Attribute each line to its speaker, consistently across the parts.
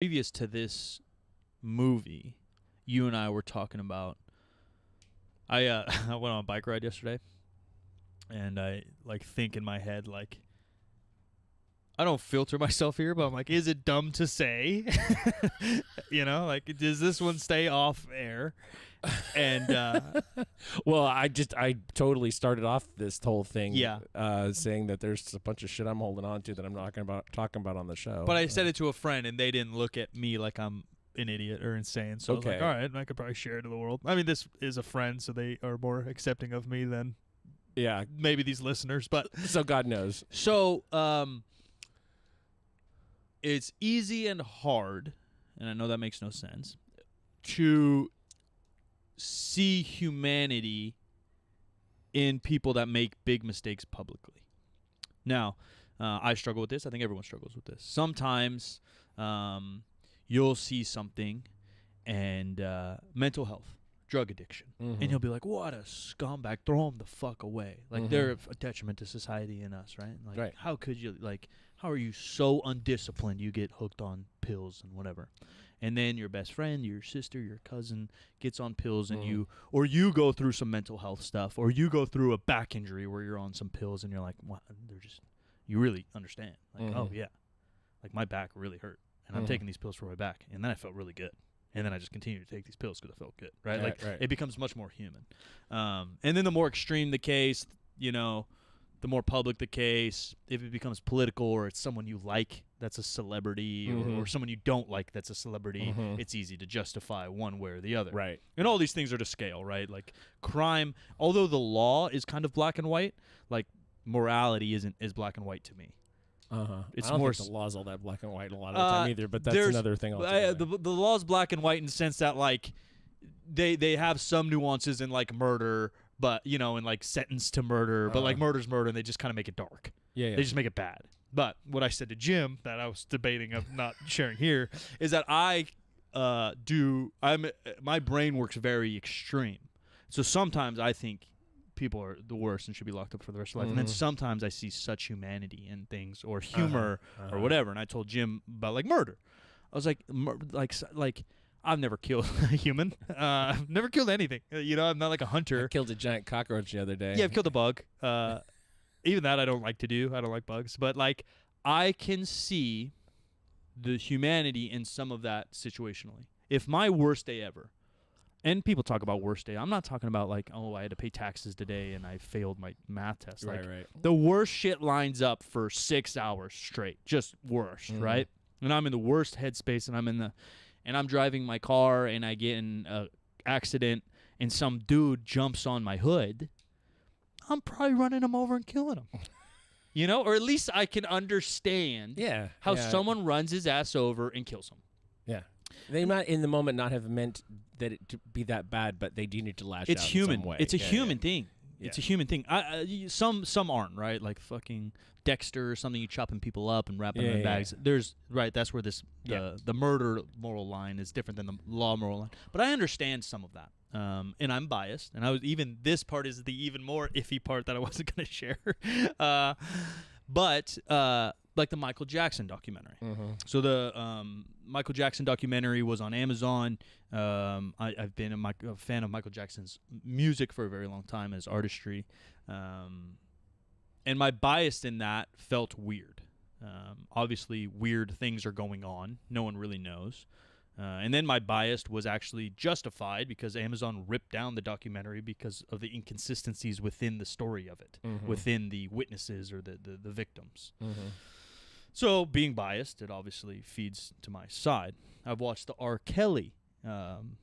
Speaker 1: Previous to this movie, you and I were talking about. I went on a bike ride yesterday, and I think in my head I don't filter myself here, but I'm like, is it dumb to say? Does this one stay off air? And
Speaker 2: Well, I totally started off this whole thing,
Speaker 1: Yeah.
Speaker 2: saying that there's a bunch of shit I'm holding on to that I'm not talking about on the show.
Speaker 1: but I said it to a friend, and they didn't look at me like I'm an idiot or insane. So I was like,
Speaker 2: Okay.
Speaker 1: all right, I could probably share it to the world. I mean, this is a friend, so they are more accepting of me than
Speaker 2: Yeah.
Speaker 1: maybe these listeners. But
Speaker 2: So God knows.
Speaker 1: so it's easy and hard, and I know that makes no sense, to see humanity in people that make big mistakes publicly. Now, I struggle with this. I think everyone struggles with this. Sometimes you'll see something and mental health, drug addiction, and you'll be like, what a scumbag, throw him the fuck away. Like, they're a detriment to society and us, right? Like,
Speaker 2: Right.
Speaker 1: how could you, how are you so undisciplined you get hooked on pills and whatever? And then your best friend, your sister, your cousin gets on pills, and you go through some mental health stuff, or you go through a back injury where you're on some pills and you're like, wow, you really understand. Like, oh yeah, like my back really hurt, and I'm taking these pills for my back, and then I felt really good. And then I just continue to take these pills because I felt good, right?
Speaker 2: Right.
Speaker 1: It becomes much more human. And then the more extreme the case, the more public the case, if it becomes political or it's someone you like that's a celebrity or someone you don't like that's a celebrity, it's easy to justify one way or the other.
Speaker 2: Right.
Speaker 1: And all these things are to scale, right? Like crime, although the law is kind of black and white, like morality isn't as black and white to me.
Speaker 2: It's
Speaker 1: It's
Speaker 2: I don't
Speaker 1: more
Speaker 2: think the law's all that black and white a lot of the time either, but that's another thing altogether.
Speaker 1: The law's black and white in the sense that they have some nuances in murder, but in sentence to murder, but murder's murder, and they just kind of make it dark.
Speaker 2: Yeah.
Speaker 1: They just make it bad. But what I said to Jim that I was debating of not sharing here is that my brain works very extreme. So sometimes I think people are the worst and should be locked up for the rest of life. And then sometimes I see such humanity in things or humor or whatever. And I told Jim about murder. I was like I've never killed a human. I've never killed anything. I'm not like a hunter.
Speaker 2: I killed a giant cockroach the other day.
Speaker 1: Yeah, I've killed a bug. Even that I don't like to do. I don't like bugs. But I can see the humanity in some of that situationally. If my worst day ever, and people talk about worst day, I'm not talking about I had to pay taxes today and I failed my math test.
Speaker 2: Right.
Speaker 1: The worst shit lines up for 6 hours straight. Just worst, right? And I'm in the worst headspace, and I'm driving my car and I get in an accident and some dude jumps on my hood. I'm probably running him over and killing him. Or at least I can understand how someone runs his ass over and kills him.
Speaker 2: Yeah. They might in the moment not have meant that it to be that bad, but they do need to lash
Speaker 1: It's
Speaker 2: out
Speaker 1: human.
Speaker 2: in some way.
Speaker 1: It's a human thing.
Speaker 2: Yeah.
Speaker 1: It's a human thing. Some aren't, right? Like fucking Dexter or something. You chopping people up and wrapping them in bags. There's that's where the murder moral line is different than the law moral line. But I understand some of that. And I'm biased, and this part is the even more iffy part that I wasn't going to share. But like the Michael Jackson documentary. So the Michael Jackson documentary was on Amazon. I've been a fan of Michael Jackson's music for a very long time, his artistry. And my bias in that felt weird. Obviously, weird things are going on. No one really knows. And then my bias was actually justified because Amazon ripped down the documentary because of the inconsistencies within the story of it, within the witnesses or the victims. So being biased, it obviously feeds to my side. I've watched the R. Kelly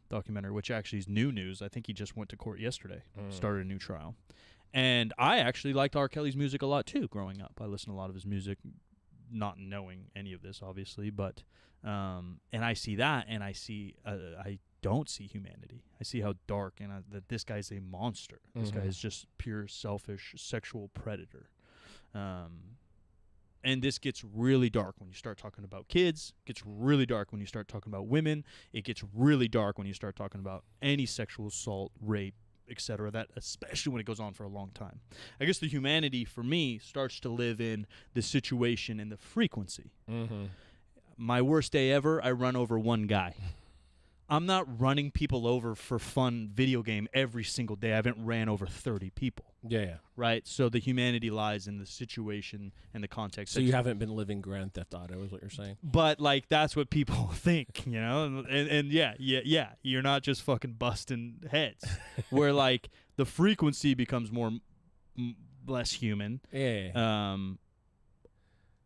Speaker 1: documentary, which actually is new news. I think he just went to court yesterday, started a new trial. And I actually liked R. Kelly's music a lot too growing up. I listened to a lot of his music, not knowing any of this, obviously, but and I see that, and I don't see humanity. I see how dark, and that this guy's a monster. This guy is just pure selfish sexual predator. And this gets really dark when you start talking about kids. It gets really dark when you start talking about women. It gets really dark when you start talking about any sexual assault, rape, etc. That especially when it goes on for a long time. I guess the humanity for me starts to live in the situation and the frequency. my worst day ever, I run over one guy. I'm not running people over for fun video game every single day. I haven't ran over 30 people.
Speaker 2: Yeah.
Speaker 1: Right? So the humanity lies in the situation and the context.
Speaker 2: So you haven't been living Grand Theft Auto is what you're saying.
Speaker 1: But, like, that's what people think, you know? And yeah, you're not just fucking busting heads. Where, like, the frequency becomes less human.
Speaker 2: Yeah.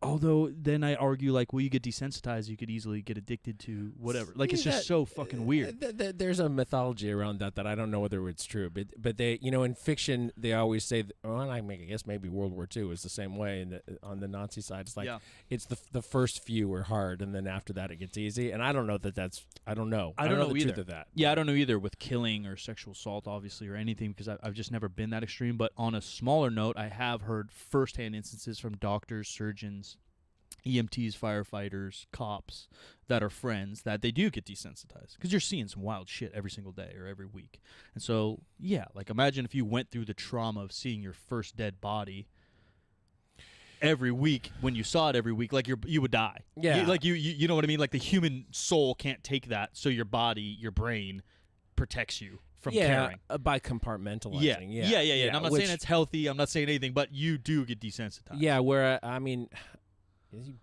Speaker 1: Although then I argue, like, well, you get desensitized, you could easily get addicted to whatever. Like, it's just so fucking weird.
Speaker 2: There's a mythology around that I don't know whether it's true, but they, in fiction they always say, I guess maybe World War II is the same way. And on the Nazi side, it's like it's the first few are hard, and then after that it gets easy. And I don't know that's I don't know. I don't know the truth of that.
Speaker 1: Yeah, I don't know either with killing or sexual assault, obviously, or anything, because I've just never been that extreme. But on a smaller note, I have heard firsthand instances from doctors, surgeons, EMTs, firefighters, cops that are friends that they do get desensitized because you're seeing some wild shit every single day or every week. And so, yeah, like imagine if you went through the trauma of seeing your first dead body every week. When you saw it every week, like you would die.
Speaker 2: Yeah,
Speaker 1: you know what I mean? Like the human soul can't take that, so your body, your brain protects you from caring.
Speaker 2: By compartmentalizing.
Speaker 1: Yeah. And I'm not saying it's healthy. I'm not saying anything, but you do get desensitized.
Speaker 2: Yeah, where I mean, you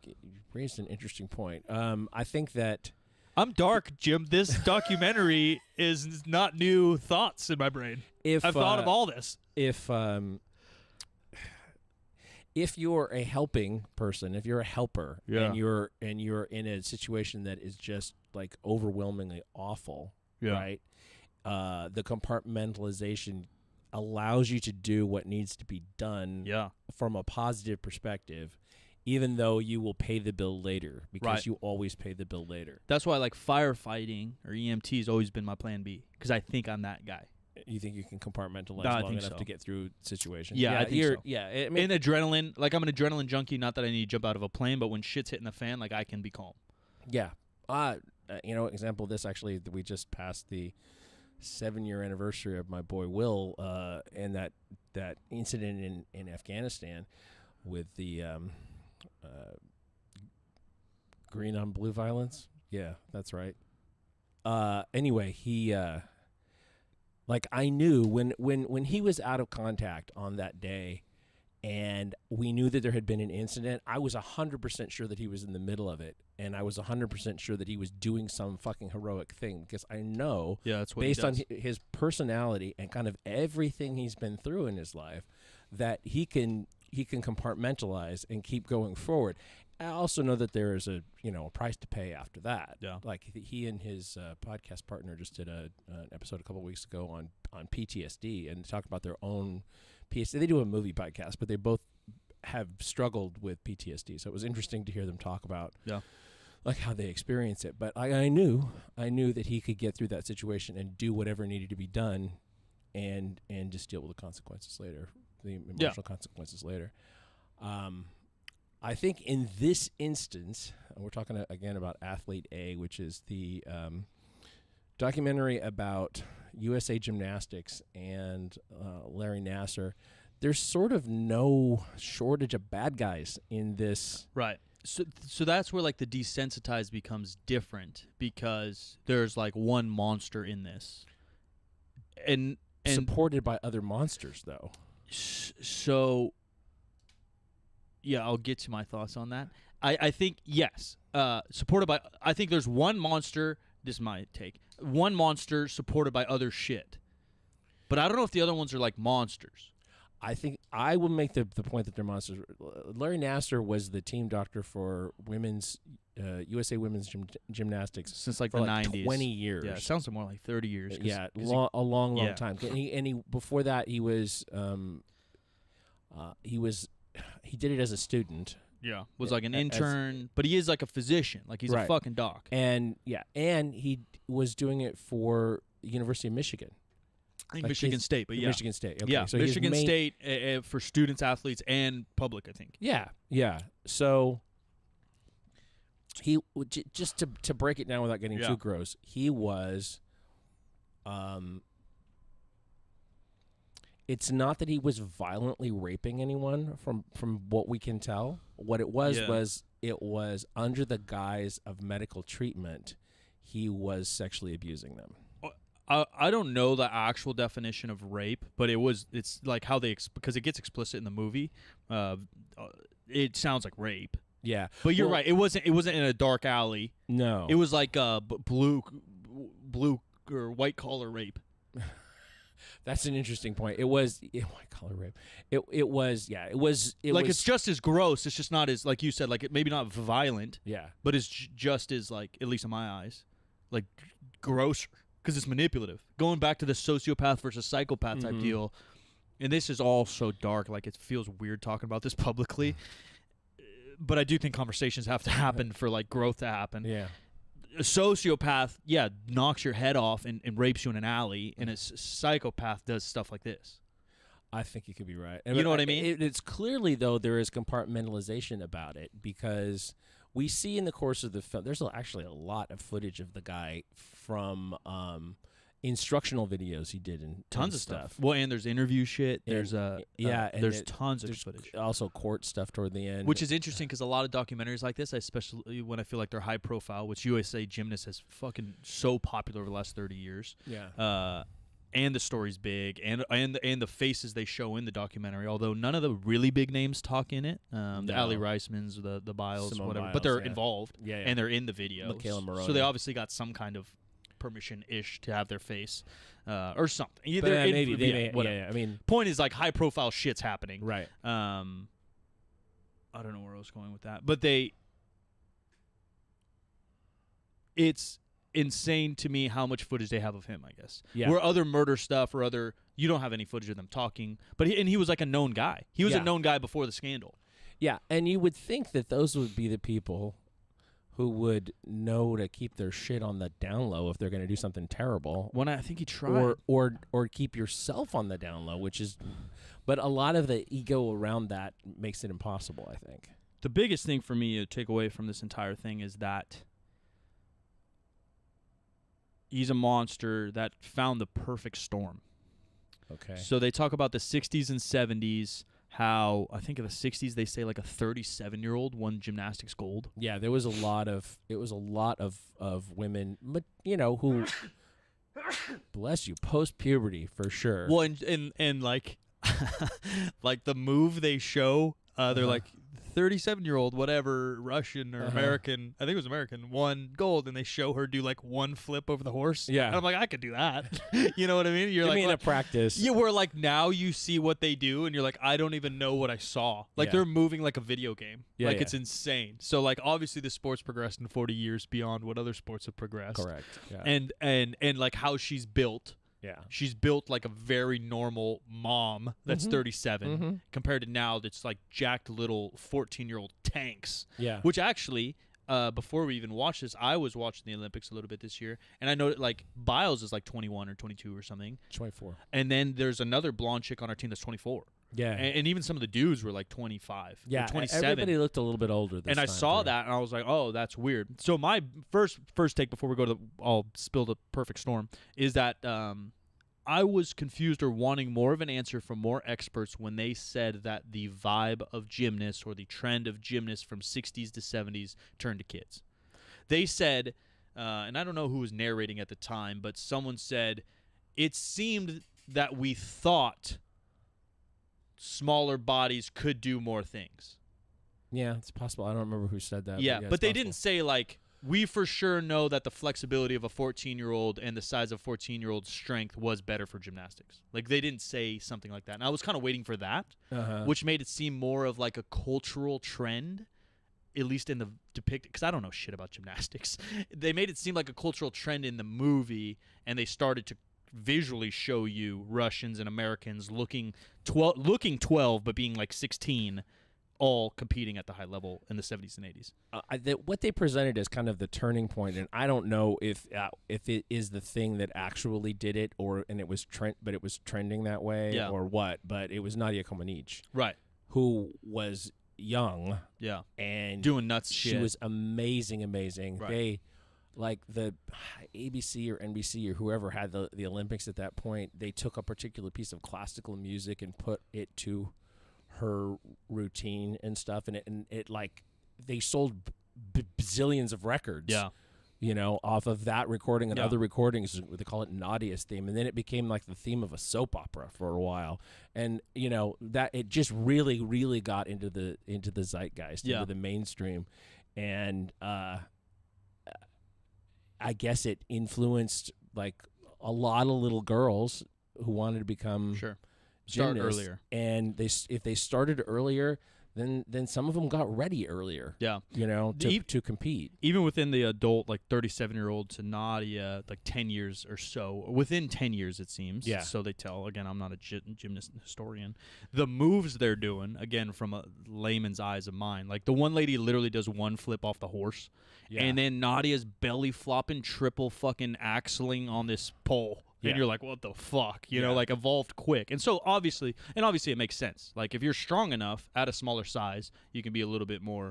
Speaker 2: raised an interesting point. I think that
Speaker 1: I'm dark, Jim. This documentary is not new thoughts in my brain. I've thought of all this.
Speaker 2: If you're a helping person, if you're a helper, and you're in a situation that is just like overwhelmingly awful, right? The compartmentalization allows you to do what needs to be done from a positive perspective, even though you will pay the bill later, because you always pay the bill later.
Speaker 1: That's why, like, firefighting or EMT has always been my plan B, because I think I'm that guy.
Speaker 2: You think you can compartmentalize long enough to get through situations?
Speaker 1: Yeah, I think so.
Speaker 2: Yeah,
Speaker 1: in adrenaline, like I'm an adrenaline junkie. Not that I need to jump out of a plane, but when shit's hitting the fan, like I can be calm.
Speaker 2: Yeah. Example of this, actually, we just passed the 7-year anniversary of my boy Will, and that incident in Afghanistan with the green on blue violence. Yeah, that's right. Anyway, he I knew when he was out of contact on that day, and we knew that there had been an incident, I was 100% sure that he was in the middle of it, and I was 100% sure that he was doing some fucking heroic thing, because I know,
Speaker 1: that's what
Speaker 2: based on his personality and kind of everything he's been through in his life, that he can compartmentalize and keep going forward. I also know that there is a price to pay after that.
Speaker 1: Yeah.
Speaker 2: Like he and his podcast partner just did an episode a couple of weeks ago on PTSD, and talk about their own PTSD. They do a movie podcast, but they both have struggled with PTSD. So it was interesting to hear them talk about like how they experience it. But I knew that he could get through that situation and do whatever needed to be done, and just deal with the consequences later, the emotional consequences later. I think in this instance, we're talking again about Athlete A, which is the documentary about USA Gymnastics and Larry Nassar. There's sort of no shortage of bad guys in this.
Speaker 1: Right. So that's where like the desensitized becomes different, because there's like one monster in this, and
Speaker 2: supported by other monsters, though.
Speaker 1: So. Yeah, I'll get to my thoughts on that. I think, yes, supported by... I think there's one monster... This is my take. One monster supported by other shit. But I don't know if the other ones are like monsters.
Speaker 2: I think I would make the point that they're monsters. Larry Nassar was the team doctor for women's USA Women's Gymnastics
Speaker 1: since like
Speaker 2: for
Speaker 1: the
Speaker 2: like
Speaker 1: 90s.
Speaker 2: 20 years.
Speaker 1: Yeah, it sounds more like 30 years.
Speaker 2: Yeah, a long time. And he before that he was he did it as a student.
Speaker 1: Yeah, was like an intern, but he is like a physician. Like he's a fucking doc.
Speaker 2: And he was doing it for the University of Michigan.
Speaker 1: I think Michigan State, but yeah.
Speaker 2: Michigan State. Okay.
Speaker 1: Yeah,
Speaker 2: so
Speaker 1: Michigan State for students, athletes, and public, I think.
Speaker 2: Yeah. So he just to break it down without getting too gross, he was it's not that he was violently raping anyone from what we can tell. What it was it was under the guise of medical treatment, he was sexually abusing them.
Speaker 1: I don't know the actual definition of rape, but it's like how they because it gets explicit in the movie. It sounds like rape.
Speaker 2: Yeah,
Speaker 1: but you're right. It wasn't in a dark alley.
Speaker 2: No,
Speaker 1: it was like blue or white collar rape.
Speaker 2: That's an interesting point. It was white collar rape. It was like
Speaker 1: it's just as gross. It's just not as, like you said, like maybe not violent.
Speaker 2: Yeah,
Speaker 1: but it's just as, like, at least in my eyes, like grosser because it's manipulative. Going back to the sociopath versus psychopath type deal, and this is all so dark. Like it feels weird talking about this publicly, but I do think conversations have to happen for like growth to happen.
Speaker 2: Yeah.
Speaker 1: A sociopath, knocks your head off and rapes you in an alley, and a psychopath does stuff like this.
Speaker 2: I think you could be right.
Speaker 1: You know what I mean?
Speaker 2: It's clearly, though, there is compartmentalization about it because we see in the course of the film, there's actually a lot of footage of the guy from instructional videos he did in
Speaker 1: tons of stuff. Well, and there's interview shit. There's
Speaker 2: there's
Speaker 1: tons of footage.
Speaker 2: Also court stuff toward the end,
Speaker 1: which is interesting because a lot of documentaries like this, especially when I feel like they're high profile, which USA Gymnast has fucking so popular over the last 30 years.
Speaker 2: Yeah.
Speaker 1: And the story's big, and the faces they show in the documentary. Although none of the really big names talk in it, the Ali Reismans, the Biles,
Speaker 2: Simone
Speaker 1: whatever,
Speaker 2: Biles,
Speaker 1: but they're involved,
Speaker 2: yeah.
Speaker 1: And they're in the video.
Speaker 2: Michaela Moroni.
Speaker 1: So they obviously got some kind of permission-ish to have their face, or something. Either
Speaker 2: I mean,
Speaker 1: point is like high-profile shit's happening,
Speaker 2: right?
Speaker 1: I don't know where I was going with that, but it's insane to me how much footage they have of him, I guess.
Speaker 2: Yeah.
Speaker 1: Where other murder stuff or you don't have any footage of them talking, but he was like a known guy. He was a known guy before the scandal.
Speaker 2: Yeah, and you would think that those would be the people who would know to keep their shit on the down low if they're going to do something terrible.
Speaker 1: When I think he tried.
Speaker 2: Or keep yourself on the down low, but a lot of the ego around that makes it impossible, I think.
Speaker 1: The biggest thing for me to take away from this entire thing is that he's a monster that found the perfect storm.
Speaker 2: Okay.
Speaker 1: So they talk about the 60s and 70s, how I think in the 60s they say like a 37-year-old won gymnastics gold.
Speaker 2: Yeah, there was a lot of women, who bless you, post-puberty for sure.
Speaker 1: Well, and like like the move they show, they're like 37-year-old whatever Russian or American, I think it was American, won gold, and they show her do like one flip over the horse.
Speaker 2: Yeah,
Speaker 1: and I'm like, I could do that. You know what I mean? You're like,
Speaker 2: a practice.
Speaker 1: Yeah, where like now you see what they do, and you're like, I don't even know what I saw. Like they're moving like a video game.
Speaker 2: Yeah,
Speaker 1: like it's insane. So like obviously the sport's progressed in 40 years beyond what other sports have progressed.
Speaker 2: Correct. Yeah.
Speaker 1: And like how she's built.
Speaker 2: Yeah.
Speaker 1: She's built like a very normal mom that's 37 compared to now that's like jacked little 14-year-old tanks.
Speaker 2: Yeah.
Speaker 1: Which actually, before we even watched this, I was watching the Olympics a little bit this year, and I know that like Biles is like 21 or 22 or something.
Speaker 2: 24.
Speaker 1: And then there's another blonde chick on our team that's 24. Yeah. And even some of the dudes were like 25.
Speaker 2: Yeah.
Speaker 1: Or 27.
Speaker 2: Everybody looked a little bit older this
Speaker 1: time. And I saw that, and I was like, oh, that's weird. So my first take before we go to I'll spill the perfect storm is that I was confused or wanting more of an answer from more experts when they said that the vibe of gymnasts or the trend of gymnasts from 60s to 70s turned to kids. They said, and I don't know who was narrating at the time, but someone said, it seemed that we thought smaller bodies could do more things.
Speaker 2: Yeah, it's possible. I don't remember who said that.
Speaker 1: Yeah, but they didn't say like, we for sure know that the flexibility of a 14-year-old and the size of 14-year-old's strength was better for gymnastics. Like, they didn't say something like that. And I was kind of waiting for that, which made it seem more of like a cultural trend, at least in the depict. Because I don't know shit about gymnastics. They made it seem like a cultural trend in the movie, and they started to visually show you Russians and Americans looking 12 but being like 16, all competing at the high level in the 70s and 80s.
Speaker 2: What they presented as kind of the turning point, and I don't know if it is the thing that actually did it, but it was trending that way, or what. But it was Nadia Comaneci,
Speaker 1: right?
Speaker 2: Who was young, and
Speaker 1: doing nuts shit.
Speaker 2: She was amazing.
Speaker 1: Right.
Speaker 2: They, like the ABC or NBC or whoever had the Olympics at that point, they took a particular piece of classical music and put it to her routine and stuff, and it like they sold bazillions of records.
Speaker 1: Yeah.
Speaker 2: You know, off of that recording and
Speaker 1: Yeah.
Speaker 2: other recordings. They call it Nadia's theme, and then it became like the theme of a soap opera for a while. And you know that it just really, really got into the zeitgeist,
Speaker 1: Yeah.
Speaker 2: into the mainstream, and I guess it influenced like a lot of little girls who wanted to become
Speaker 1: Sure. Start
Speaker 2: gymnasts.
Speaker 1: earlier.
Speaker 2: And if they started earlier, then some of them got ready earlier.
Speaker 1: Yeah.
Speaker 2: You know, to compete.
Speaker 1: Even within the adult, like 37-year-old to Nadia, like 10 years or so, within 10 years it seems.
Speaker 2: Yeah.
Speaker 1: So they tell. Again, I'm not a gymnast historian. The moves they're doing, again, from a layman's eyes of mine, like the one lady literally does one flip off the horse, and then Nadia's belly flopping, triple fucking axling on this pole.
Speaker 2: Yeah.
Speaker 1: And you're like, what the fuck? You know, like evolved quick. And so obviously it makes sense. Like if you're strong enough at a smaller size, you can be a little bit more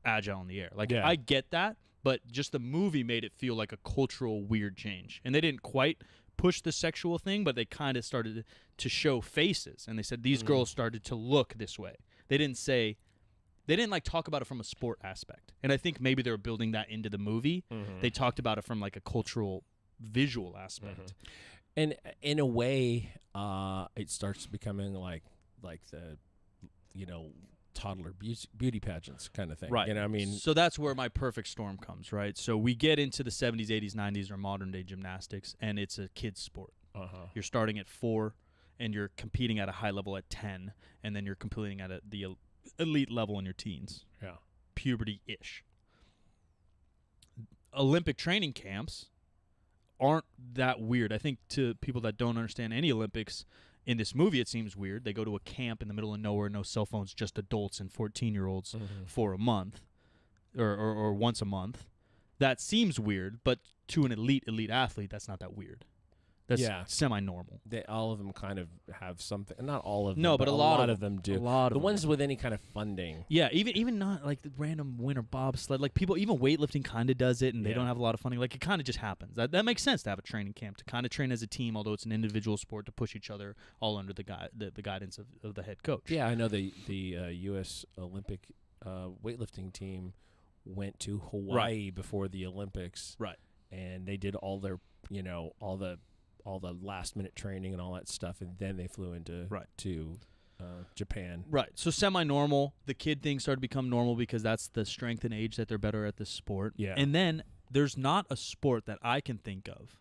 Speaker 1: agile in the air. Like I get that, but just the movie made it feel like a cultural weird change. And they didn't quite push the sexual thing, but they kind of started to show faces. And they said these girls started to look this way. They didn't like talk about it from a sport aspect. And I think maybe they were building that into the movie. They talked about it from like a cultural visual aspect.
Speaker 2: And in a way, it starts becoming like the, you know, toddler beauty pageants kind of thing.
Speaker 1: Right.
Speaker 2: You know, I mean,
Speaker 1: so that's where my perfect storm comes, right? So we get into the 70s, 80s, 90s, or modern day gymnastics, and it's a kid's sport. You're starting at 4, and you're competing at a high level at 10, and then you're competing at the elite level in your teens.
Speaker 2: Yeah.
Speaker 1: Puberty-ish. Olympic training camps aren't that weird. I think to people that don't understand any Olympics, in this movie it seems weird. They go to a camp in the middle of nowhere, no cell phones, just adults and 14-year-olds for a month or once a month. That seems weird, but to an elite athlete, that's not that weird. That's semi-normal.
Speaker 2: All of them kind of have something. Not all of them.
Speaker 1: No, but a lot
Speaker 2: of them do.
Speaker 1: A lot of
Speaker 2: the
Speaker 1: them.
Speaker 2: ones with any kind of funding.
Speaker 1: Yeah, even not like the random winter bobsled. Like people, even weightlifting kind of does it, and they don't have a lot of funding. Like it kind of just happens. That makes sense to have a training camp to kind of train as a team, although it's an individual sport, to push each other all under the guidance of the head coach.
Speaker 2: Yeah, I know the U.S. Olympic weightlifting team went to Hawaii before the Olympics.
Speaker 1: Right.
Speaker 2: And they did all their, you know, all the last minute training and all that stuff, and then they flew into to Japan.
Speaker 1: Right. So semi-normal. The kid thing started to become normal because that's the strength and age that they're better at this sport.
Speaker 2: Yeah.
Speaker 1: And then there's not a sport that I can think of.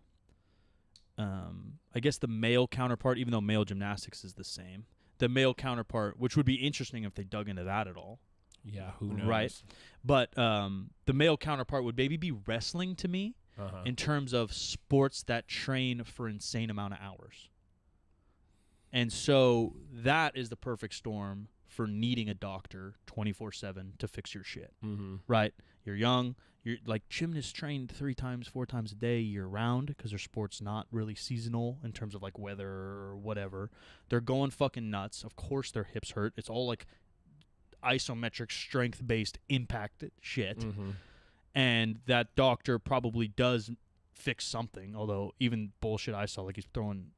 Speaker 1: I guess the male counterpart, even though male gymnastics is the same, the male counterpart, which would be interesting if they dug into that at all.
Speaker 2: Yeah, who knows?
Speaker 1: Right. But the male counterpart would maybe be wrestling to me. In terms of sports that train for insane amount of hours. And so that is the perfect storm for needing a doctor 24/7 to fix your shit. Right? You're young. You're like gymnasts train 3 times, 4 times a day year round because their sport's not really seasonal in terms of like weather or whatever. They're going fucking nuts. Of course their hips hurt. It's all like isometric strength-based impact shit. And that doctor probably does fix something, although even bullshit I saw, like he's throwing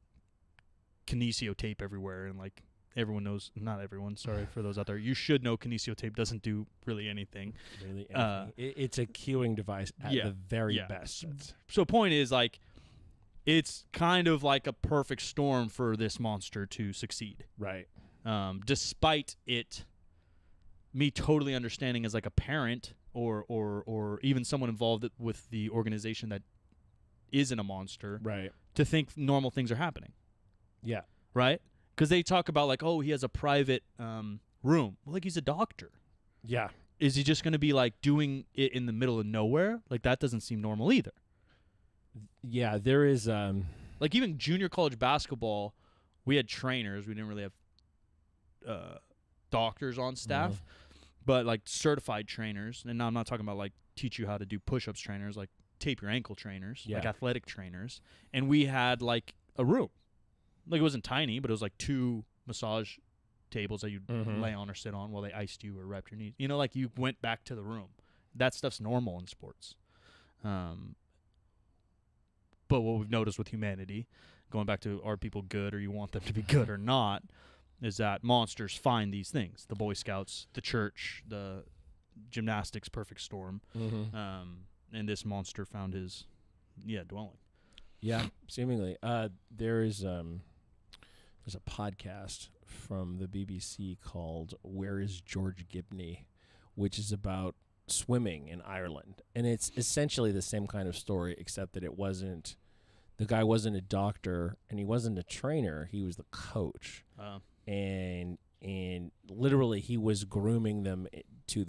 Speaker 1: kinesio tape everywhere, and like everyone knows, not everyone, sorry for those out there, you should know kinesio tape doesn't do really anything.
Speaker 2: It's a cueing device at the very best.
Speaker 1: So point is, like, it's kind of like a perfect storm for this monster to succeed.
Speaker 2: Right.
Speaker 1: Despite me totally understanding as like a parent or even someone involved with the organization that isn't a monster,
Speaker 2: right,
Speaker 1: to think normal things are happening.
Speaker 2: Yeah.
Speaker 1: Right? Because they talk about like, oh, he has a private room. Well, like he's a doctor.
Speaker 2: Yeah.
Speaker 1: Is he just going to be like doing it in the middle of nowhere? Like that doesn't seem normal either.
Speaker 2: Yeah, there is
Speaker 1: like even junior college basketball, we had trainers. We didn't really have doctors on staff. But like certified trainers, and now I'm not talking about like teach you how to do push-ups trainers, like tape your ankle trainers, like athletic trainers. And we had like a room. Like it wasn't tiny, but it was like 2 massage tables that you'd lay on or sit on while they iced you or wrapped your knees. You know, like you went back to the room. That stuff's normal in sports. But what we've noticed with humanity, going back to are people good or you want them to be good or not, is that monsters find these things. The Boy Scouts, the church, the gymnastics perfect storm. And this monster found his dwelling.
Speaker 2: Yeah, seemingly. There's a podcast from the BBC called Where is George Gibney, which is about swimming in Ireland. And it's essentially the same kind of story, except that the guy wasn't a doctor and he wasn't a trainer, he was the coach. And literally he was grooming them to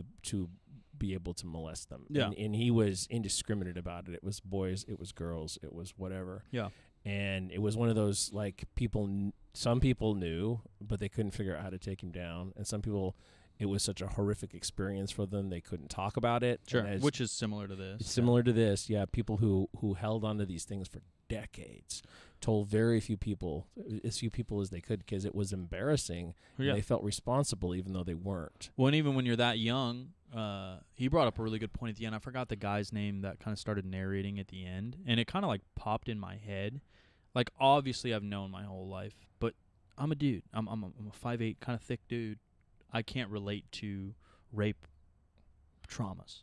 Speaker 2: be able to molest them.
Speaker 1: Yeah.
Speaker 2: And he was indiscriminate about it. It was boys, it was girls, it was whatever.
Speaker 1: Yeah.
Speaker 2: And it was one of those, like, some people knew, but they couldn't figure out how to take him down. And some people, it was such a horrific experience for them, they couldn't talk about it.
Speaker 1: Sure, which is similar to this.
Speaker 2: It's similar to this, yeah. People who held onto these things for decades told very few people, as few people as they could, because it was embarrassing.
Speaker 1: Yeah.
Speaker 2: And they felt responsible even though they weren't.
Speaker 1: Well, and even when you're that young, he brought up a really good point at the end. I forgot the guy's name that kind of started narrating at the end, and it kind of like popped in my head. Like, obviously I've known my whole life, but I'm a dude. I'm a 5'8", kind of thick dude. I can't relate to rape traumas.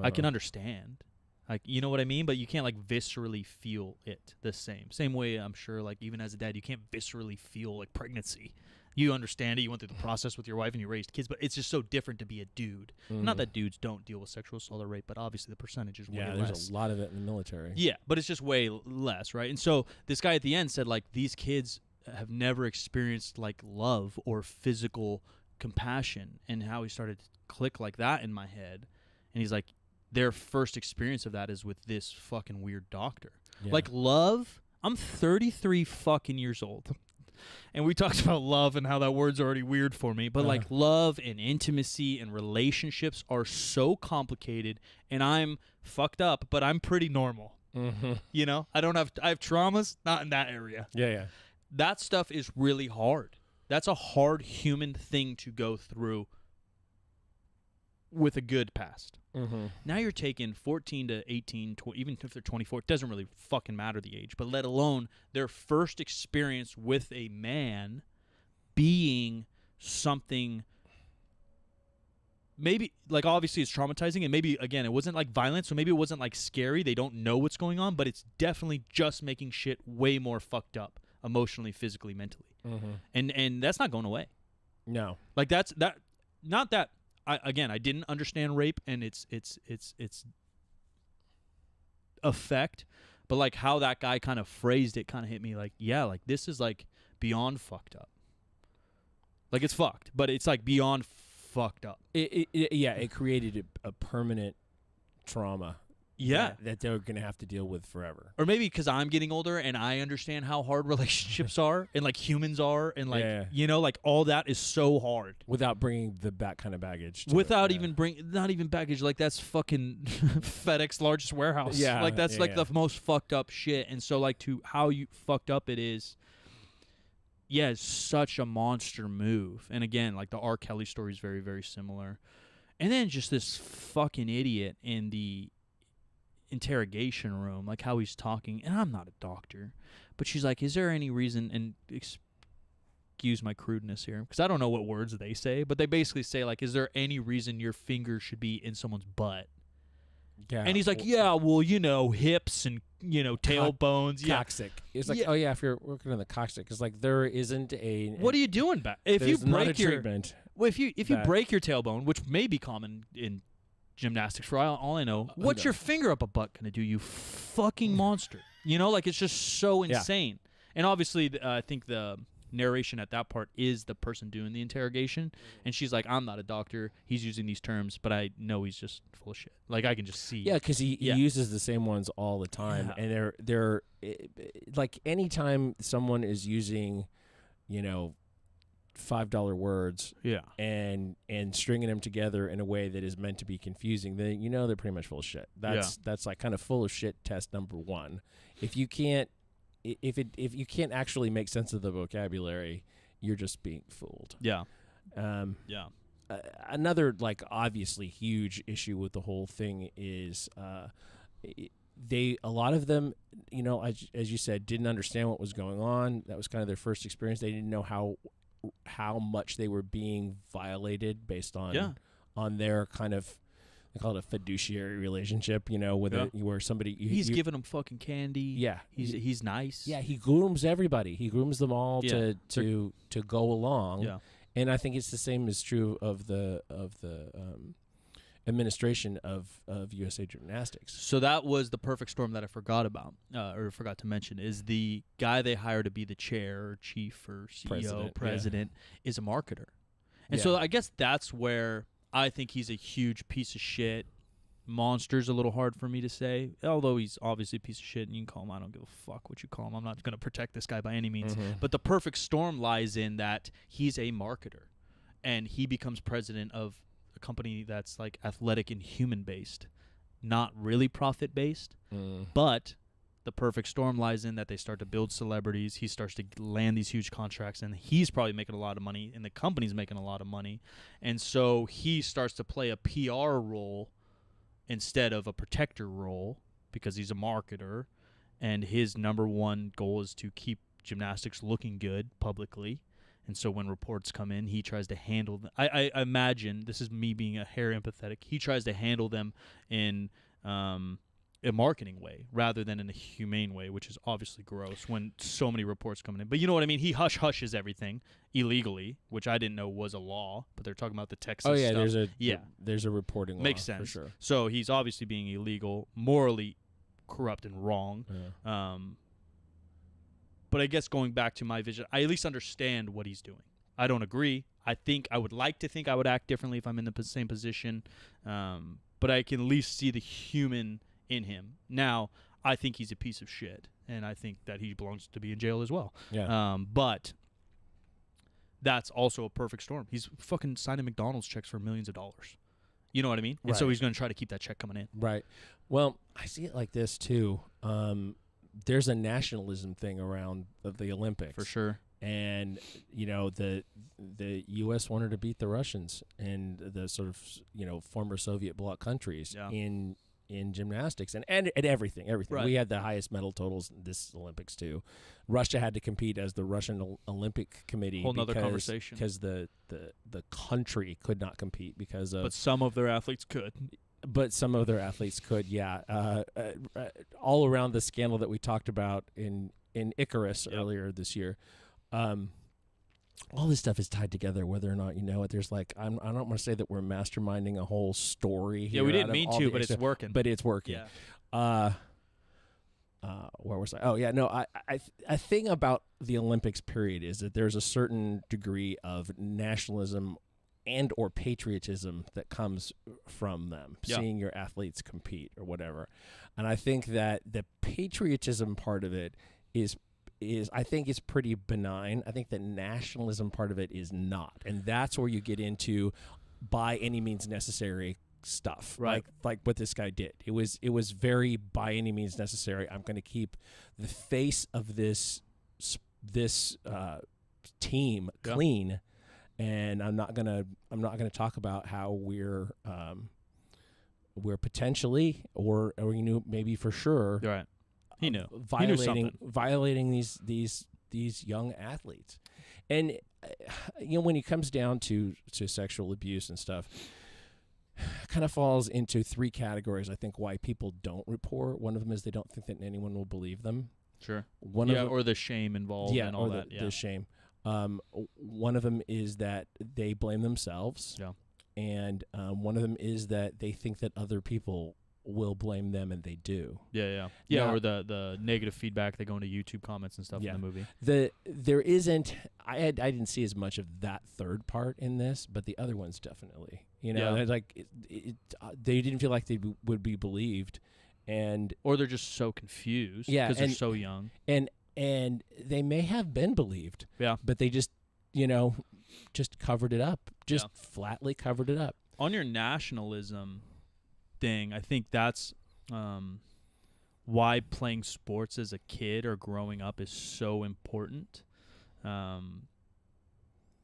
Speaker 1: I can understand. Like, you know what I mean? But you can't, like, viscerally feel it the same. Same way, I'm sure, like, even as a dad, you can't viscerally feel, like, pregnancy. You understand it. You went through the process with your wife and you raised kids, but it's just so different to be a dude. Not that dudes don't deal with sexual assault or rape, but obviously the percentage is way less.
Speaker 2: Yeah, there's a lot of it in the military.
Speaker 1: Yeah, but it's just way less, right? And so this guy at the end said, like, these kids have never experienced, like, love or physical compassion, and how he started to click like that in my head. And he's like, their first experience of that is with this fucking weird doctor. Yeah. Like, love, I'm 33 fucking years old. And we talked about love and how that word's already weird for me. But, like, love and intimacy and relationships are so complicated. And I'm fucked up, but I'm pretty normal. You know? I have traumas, not in that area.
Speaker 2: Yeah.
Speaker 1: That stuff is really hard. That's a hard human thing to go through with a good past. Now you're taking 14 to 18, even if they're 24, it doesn't really fucking matter the age, but let alone their first experience with a man being something, maybe, like, obviously it's traumatizing, and maybe, again, it wasn't, like, violent, so maybe it wasn't, like, scary, they don't know what's going on, but it's definitely just making shit way more fucked up, emotionally, physically, mentally. And that's not going away.
Speaker 2: No.
Speaker 1: Like, not that, I didn't understand rape and its effect, but, like, how that guy kind of phrased it kind of hit me, like, yeah, like, this is, like, beyond fucked up. Like, it's fucked, but it's, like, beyond fucked up.
Speaker 2: It created a permanent trauma.
Speaker 1: Yeah.
Speaker 2: That they're going to have to deal with forever.
Speaker 1: Or maybe because I'm getting older and I understand how hard relationships are and, like, humans are and, like, you know, like, all that is so hard.
Speaker 2: Without bringing that kind of baggage.
Speaker 1: Not even baggage. Like, that's fucking FedEx largest warehouse.
Speaker 2: Yeah.
Speaker 1: Like, that's the most fucked up shit. And so, like, to how you fucked up it is, yeah, it's such a monster move. And again, like, the R. Kelly story is very, very similar. And then just this fucking idiot in the interrogation room, like, how he's talking, and I'm not a doctor, but she's like, is there any reason, and excuse my crudeness here, because I don't know what words they say, but they basically say, like, is there any reason your finger should be in someone's butt? Yeah. And he's like, yeah, well, you know, hips and, you know, tailbones.
Speaker 2: Coccyx. It's like, oh, yeah, if you're working on the coccyx, it's like, there isn't a...
Speaker 1: What are you doing back? If you break your...
Speaker 2: treatment.
Speaker 1: Well, if you break your tailbone, which may be common in gymnastics, for all I know, what's your finger up a butt gonna do, you fucking monster? You know, like, it's just so insane. And obviously, I think the narration at that part is the person doing the interrogation, and she's like, I'm not a doctor, he's using these terms, but I know he's just full of shit. Like, I can just see.
Speaker 2: Yeah, because he uses the same ones all the time, and they're like, anytime someone is using, you know, $5 words, and stringing them together in a way that is meant to be confusing, then you know they're pretty much full of shit. That's like kind of full of shit test number one. If you can't actually make sense of the vocabulary, you're just being fooled. Another, like, obviously huge issue with the whole thing is a lot of them, you know, as you said, didn't understand what was going on. That was kind of their first experience. They didn't know how much they were being violated based on on their kind of, they call it a fiduciary relationship, with where somebody
Speaker 1: he's giving them fucking candy.
Speaker 2: Yeah,
Speaker 1: he's nice.
Speaker 2: Yeah, he grooms everybody. He grooms them all
Speaker 1: Yeah.
Speaker 2: to go along.
Speaker 1: Yeah.
Speaker 2: And I think it's the same is true of the administration of USA Gymnastics.
Speaker 1: So that was the perfect storm that I forgot about, or forgot to mention, is the guy they hire to be the chair or chief or CEO, president is a marketer. And so I guess that's where I think he's a huge piece of shit. Monster's a little hard for me to say, although he's obviously a piece of shit, and you can call him, I don't give a fuck what you call him. I'm not going to protect this guy by any means.
Speaker 2: Mm-hmm.
Speaker 1: But the perfect storm lies in that he's a marketer, and he becomes president of a company that's like athletic and human-based, not really profit-based. But the perfect storm lies in that they start to build celebrities. He starts to land these huge contracts, and he's probably making a lot of money, and the company's making a lot of money. And so he starts to play a PR role instead of a protector role because he's a marketer, and his number one goal is to keep gymnastics looking good publicly. And so when reports come in, he tries to handle them. I imagine, this is me being a hair empathetic, he tries to handle them in a marketing way rather than in a humane way, which is obviously gross when so many reports come in. But you know what I mean? He hushes everything illegally, which I didn't know was a law, but they're talking about the Texas stuff.
Speaker 2: There's a reporting law.
Speaker 1: Makes sense.
Speaker 2: For sure.
Speaker 1: So he's obviously being illegal, morally corrupt and wrong.
Speaker 2: Yeah.
Speaker 1: But I guess going back to my vision, I at least understand what he's doing. I don't agree. I would like to think I would act differently if I'm in the same position. But I can at least see the human in him. Now, I think he's a piece of shit, and I think that he belongs to be in jail as well.
Speaker 2: Yeah.
Speaker 1: But that's also a perfect storm. He's fucking signing McDonald's checks for millions of dollars. You know what I mean?
Speaker 2: Right.
Speaker 1: And so he's going to try to keep that check coming in.
Speaker 2: Right. Well, I see it like this too. There's a nationalism thing around the Olympics.
Speaker 1: For sure.
Speaker 2: And the U.S. wanted to beat the Russians and the sort of former Soviet bloc countries in gymnastics and everything.
Speaker 1: Right.
Speaker 2: We had the highest medal totals this Olympics too. Russia had to compete as the Russian Olympic Committee.
Speaker 1: Whole nother conversation.
Speaker 2: Because the country could not compete because of.
Speaker 1: But some of their athletes could.
Speaker 2: But some of their athletes could, yeah. All around the scandal that we talked about in Icarus earlier this year. All this stuff is tied together, whether or not you know it. There's I don't want to say that we're masterminding a whole story here.
Speaker 1: Yeah, we didn't mean to, but it's working.
Speaker 2: But it's working. Yeah. Where was I? Oh, yeah. No, I thing about the Olympics period is that there's a certain degree of nationalism and or patriotism that comes from them, seeing your athletes compete or whatever. And I think that the patriotism part of it is I think it's pretty benign. I think the nationalism part of it is not. And that's where you get into by any means necessary stuff.
Speaker 1: Right.
Speaker 2: Like what this guy did. It was very by any means necessary. I'm going to keep the face of this team clean, and I'm not gonna talk about how we're potentially or maybe for sure
Speaker 1: right. He knew
Speaker 2: violating these young athletes, and when it comes down to sexual abuse and stuff, kind of falls into three categories. I think why people don't report. One of them is they don't think that anyone will believe them.
Speaker 1: Sure.
Speaker 2: One of them,
Speaker 1: or the shame involved and all that.
Speaker 2: The shame. One of them is that they blame themselves.
Speaker 1: Yeah.
Speaker 2: And one of them is that they think that other people will blame them, and they do.
Speaker 1: Yeah.
Speaker 2: Now,
Speaker 1: or the negative feedback, they go into YouTube comments and stuff in the movie.
Speaker 2: There isn't. I didn't see as much of that third part in this, but the other ones definitely. They didn't feel like they would be believed,
Speaker 1: or they're just so confused.
Speaker 2: Yeah,
Speaker 1: because they're so young.
Speaker 2: And they may have been believed.
Speaker 1: Yeah,
Speaker 2: but they just just covered it up. Just flatly covered it up.
Speaker 1: On your nationalism thing, I think that's why playing sports as a kid or growing up is so important.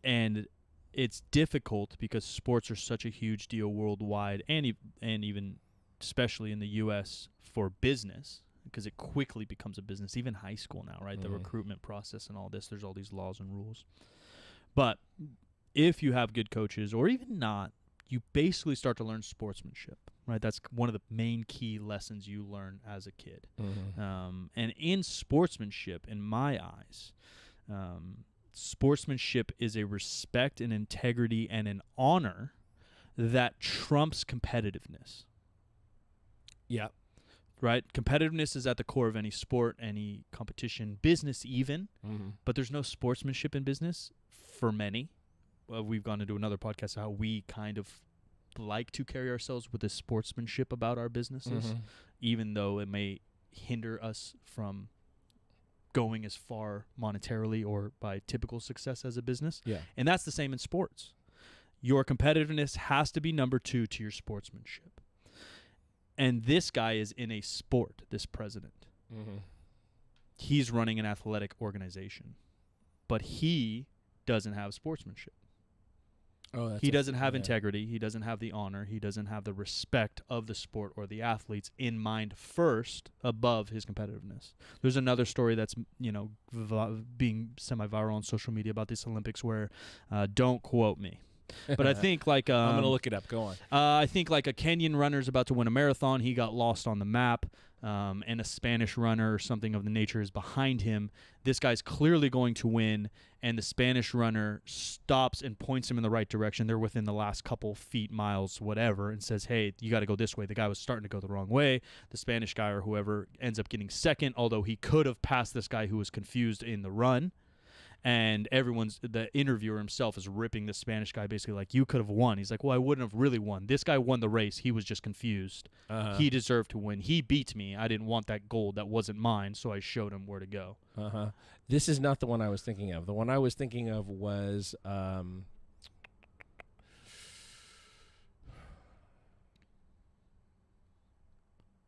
Speaker 1: And it's difficult because sports are such a huge deal worldwide and even especially in the U.S. for business, because it quickly becomes a business, even high school now, right? The recruitment process and all this, there's all these laws and rules. But if you have good coaches, or even not, you basically start to learn sportsmanship, right? That's one of the main key lessons you learn as a kid. And in sportsmanship, in my eyes, sportsmanship is a respect and integrity and an honor that trumps competitiveness.
Speaker 2: Yeah.
Speaker 1: Right? Competitiveness is at the core of any sport, any competition, business even. But there's no sportsmanship in business for many. We've gone into another podcast how we kind of like to carry ourselves with a sportsmanship about our businesses, even though it may hinder us from going as far monetarily or by typical success as a business.
Speaker 2: Yeah.
Speaker 1: And that's the same in sports. Your competitiveness has to be number 2 to your sportsmanship. And this guy is in a sport, this president. He's running an athletic organization. But he doesn't have sportsmanship. He doesn't have integrity. He doesn't have the honor. He doesn't have the respect of the sport or the athletes in mind first above his competitiveness. There's another story that's, being semi-viral on social media about this Olympics where, don't quote me, but I think like
Speaker 2: I'm gonna look it up. Go on.
Speaker 1: I think like a Kenyan runner's about to win a marathon. He got lost on the map, and a Spanish runner or something of the nature is behind him. This guy's clearly going to win, and the Spanish runner stops and points him in the right direction. They're within the last couple feet, miles, whatever, and says, "Hey, you got to go this way." The guy was starting to go the wrong way. The Spanish guy or whoever ends up getting second, although he could have passed this guy who was confused in the run. And the interviewer himself is ripping the Spanish guy basically like, you could have won. He's like, well, I wouldn't have really won. This guy won the race. He was just confused. He deserved to win. He beat me. I didn't want that gold. That wasn't mine, so I showed him where to go.
Speaker 2: This is not the one I was thinking of. The one I was thinking of was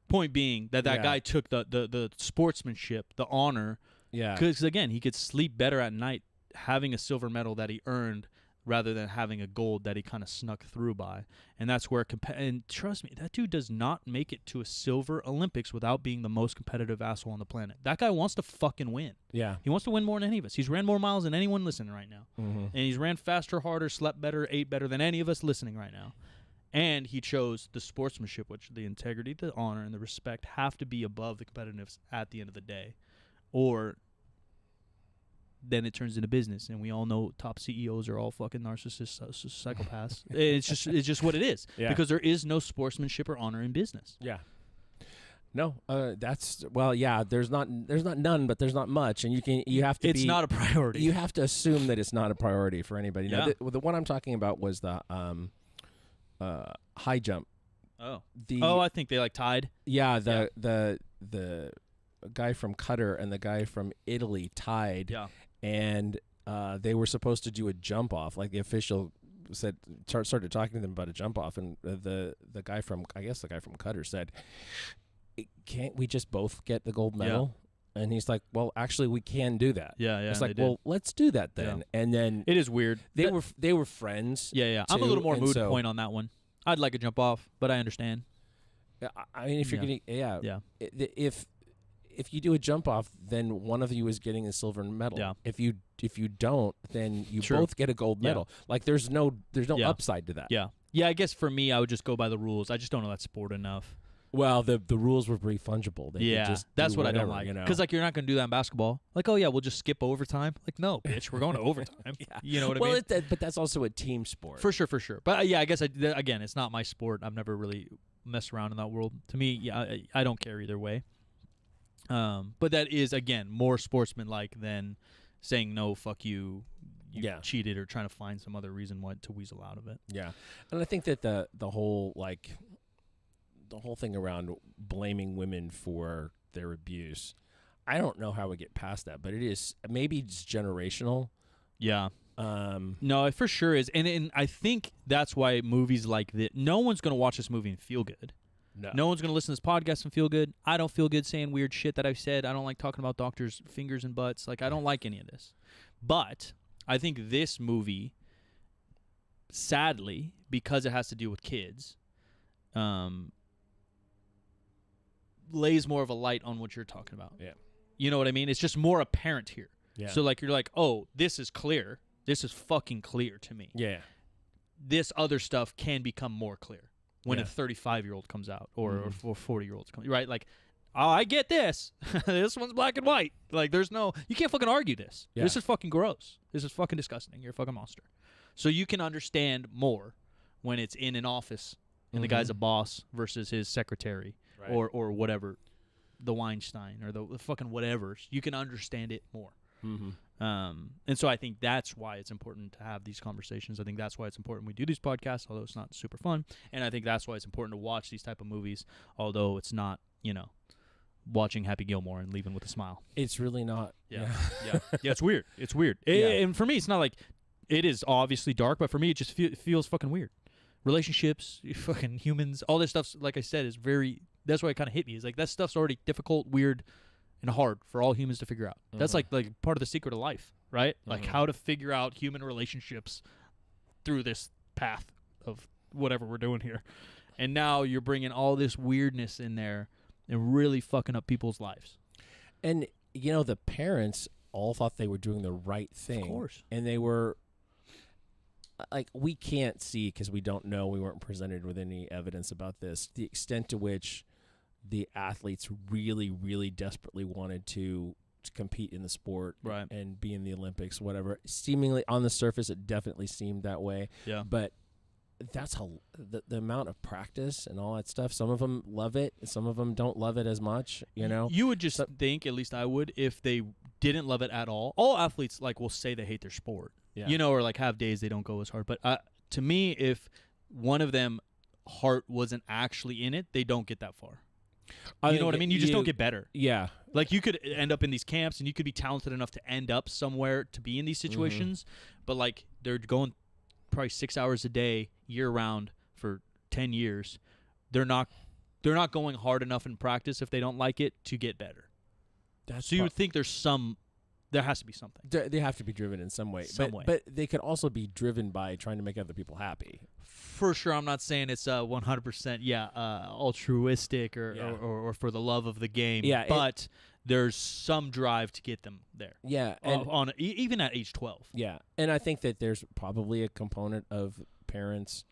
Speaker 1: point being that guy took the sportsmanship, the honor.
Speaker 2: Yeah.
Speaker 1: Because, again, he could sleep better at night having a silver medal that he earned rather than having a gold that he kind of snuck through by. And that's where and trust me, that dude does not make it to a silver Olympics without being the most competitive asshole on the planet. That guy wants to fucking win.
Speaker 2: Yeah.
Speaker 1: He wants to win more than any of us. He's ran more miles than anyone listening right now. And he's ran faster, harder, slept better, ate better than any of us listening right now. And he chose the sportsmanship, which the integrity, the honor, and the respect have to be above the competitiveness at the end of the day. Or then it turns into business, and we all know top CEOs are all fucking narcissists, psychopaths. It's just what it is, because there is no sportsmanship or honor in business.
Speaker 2: Yeah. No, that's there's not none, but there's not much, and you have to.
Speaker 1: It's not a priority.
Speaker 2: You have to assume that it's not a priority for anybody.
Speaker 1: Yeah.
Speaker 2: Now, the one I'm talking about was the high jump.
Speaker 1: I think they tied.
Speaker 2: Yeah, the guy from Qatar and the guy from Italy tied.
Speaker 1: Yeah.
Speaker 2: And they were supposed to do a jump off. Like the official started talking to them about a jump off, and the guy from Qatar said, "Can't we just both get the gold medal?" Yeah. And he's like, "Well, actually, we can do that."
Speaker 1: Yeah.
Speaker 2: It's like, well, let's do that then. Yeah. And then
Speaker 1: it is weird.
Speaker 2: They were friends.
Speaker 1: Yeah. I'm a little more moot point on that one. I'd like a jump off, but I understand.
Speaker 2: I mean, if you're getting if you do a jump off, then one of you is getting a silver medal.
Speaker 1: Yeah.
Speaker 2: If you don't, then you both get a gold medal. Like there's no upside to that.
Speaker 1: Yeah. Yeah, I guess for me I would just go by the rules. I just don't know that sport enough.
Speaker 2: Well, the rules were pretty fungible.
Speaker 1: That's what I don't like. Because you're not going to do that in basketball. Like, oh yeah, we'll just skip overtime. Like, no, bitch, we're going to overtime. You know what I mean?
Speaker 2: But that's also a team sport.
Speaker 1: For sure. But I guess again, it's not my sport. I've never really messed around in that world. To me, I don't care either way. But that is, again, more sportsmanlike than saying no, fuck you, cheated, or trying to find some other reason to weasel out of it.
Speaker 2: Yeah, and I think that the whole thing around blaming women for their abuse, I don't know how we get past that, but maybe it's generational.
Speaker 1: Yeah. No, it for sure is, and I think that's why movies like this. No one's gonna watch this movie and feel good. No one's going to listen to this podcast and feel good. I don't feel good saying weird shit that I've said. I don't like talking about doctors' fingers and butts. I don't like any of this. But I think this movie, sadly, because it has to do with kids, lays more of a light on what you're talking about.
Speaker 2: Yeah.
Speaker 1: You know what I mean? It's just more apparent here.
Speaker 2: Yeah.
Speaker 1: So, you're like, oh, this is clear. This is fucking clear to me.
Speaker 2: Yeah.
Speaker 1: this other stuff can become more clear when
Speaker 2: Yeah.
Speaker 1: a 35-year-old comes out or 40-year-olds come, right? Like, oh, I get this. This one's black and white. Like, you can't fucking argue this.
Speaker 2: Yeah.
Speaker 1: This is fucking gross. This is fucking disgusting. You're a fucking monster. So you can understand more when it's in an office and the guy's a boss versus his secretary or whatever, the Weinstein or the fucking whatever. You can understand it more. And so I think that's why it's important to have these conversations. I think that's why it's important we do these podcasts, although it's not super fun. And I think that's why it's important to watch these type of movies, although it's not, watching Happy Gilmore and leaving with a smile.
Speaker 2: It's really not.
Speaker 1: Yeah. It's weird. It's weird. And for me, it's not like it is obviously dark, but for me, it just feels fucking weird. Relationships, fucking humans, all this stuff, like I said, is very. That's why it kind of hit me. Is like that stuff's already difficult, weird, and hard for all humans to figure out. That's like part of the secret of life, right? Like how to figure out human relationships through this path of whatever we're doing here. And now you're bringing all this weirdness in there and really fucking up people's lives.
Speaker 2: And, the parents all thought they were doing the right thing.
Speaker 1: Of course.
Speaker 2: And they were, like, we can't see because we don't know. We weren't presented with any evidence about this. The extent to which the athletes really, really desperately wanted to compete in the sport and be in the Olympics, whatever. Seemingly, on the surface, it definitely seemed that way.
Speaker 1: Yeah.
Speaker 2: But that's how the amount of practice and all that stuff. Some of them love it. Some of them don't love it as much, You
Speaker 1: would just think, at least I would, if they didn't love it at all. All athletes, will say they hate their sport, or, have days they don't go as hard. But to me, if one of them heart wasn't actually in it, they don't get that far. You know what I mean? You just don't get better.
Speaker 2: Yeah.
Speaker 1: Like, you could end up in these camps, and you could be talented enough to end up somewhere to be in these situations, but, they're going probably 6 hours a day year-round for 10 years. They're not going hard enough in practice if they don't like it to get better. So you would think there has to be something.
Speaker 2: They have to be driven in some way. But they could also be driven by trying to make other people happy.
Speaker 1: For sure, I'm not saying it's 100% altruistic or for the love of the game. Yeah, but there's some drive to get them there.
Speaker 2: Yeah,
Speaker 1: and even at age 12.
Speaker 2: Yeah, and I think that there's probably a component of parents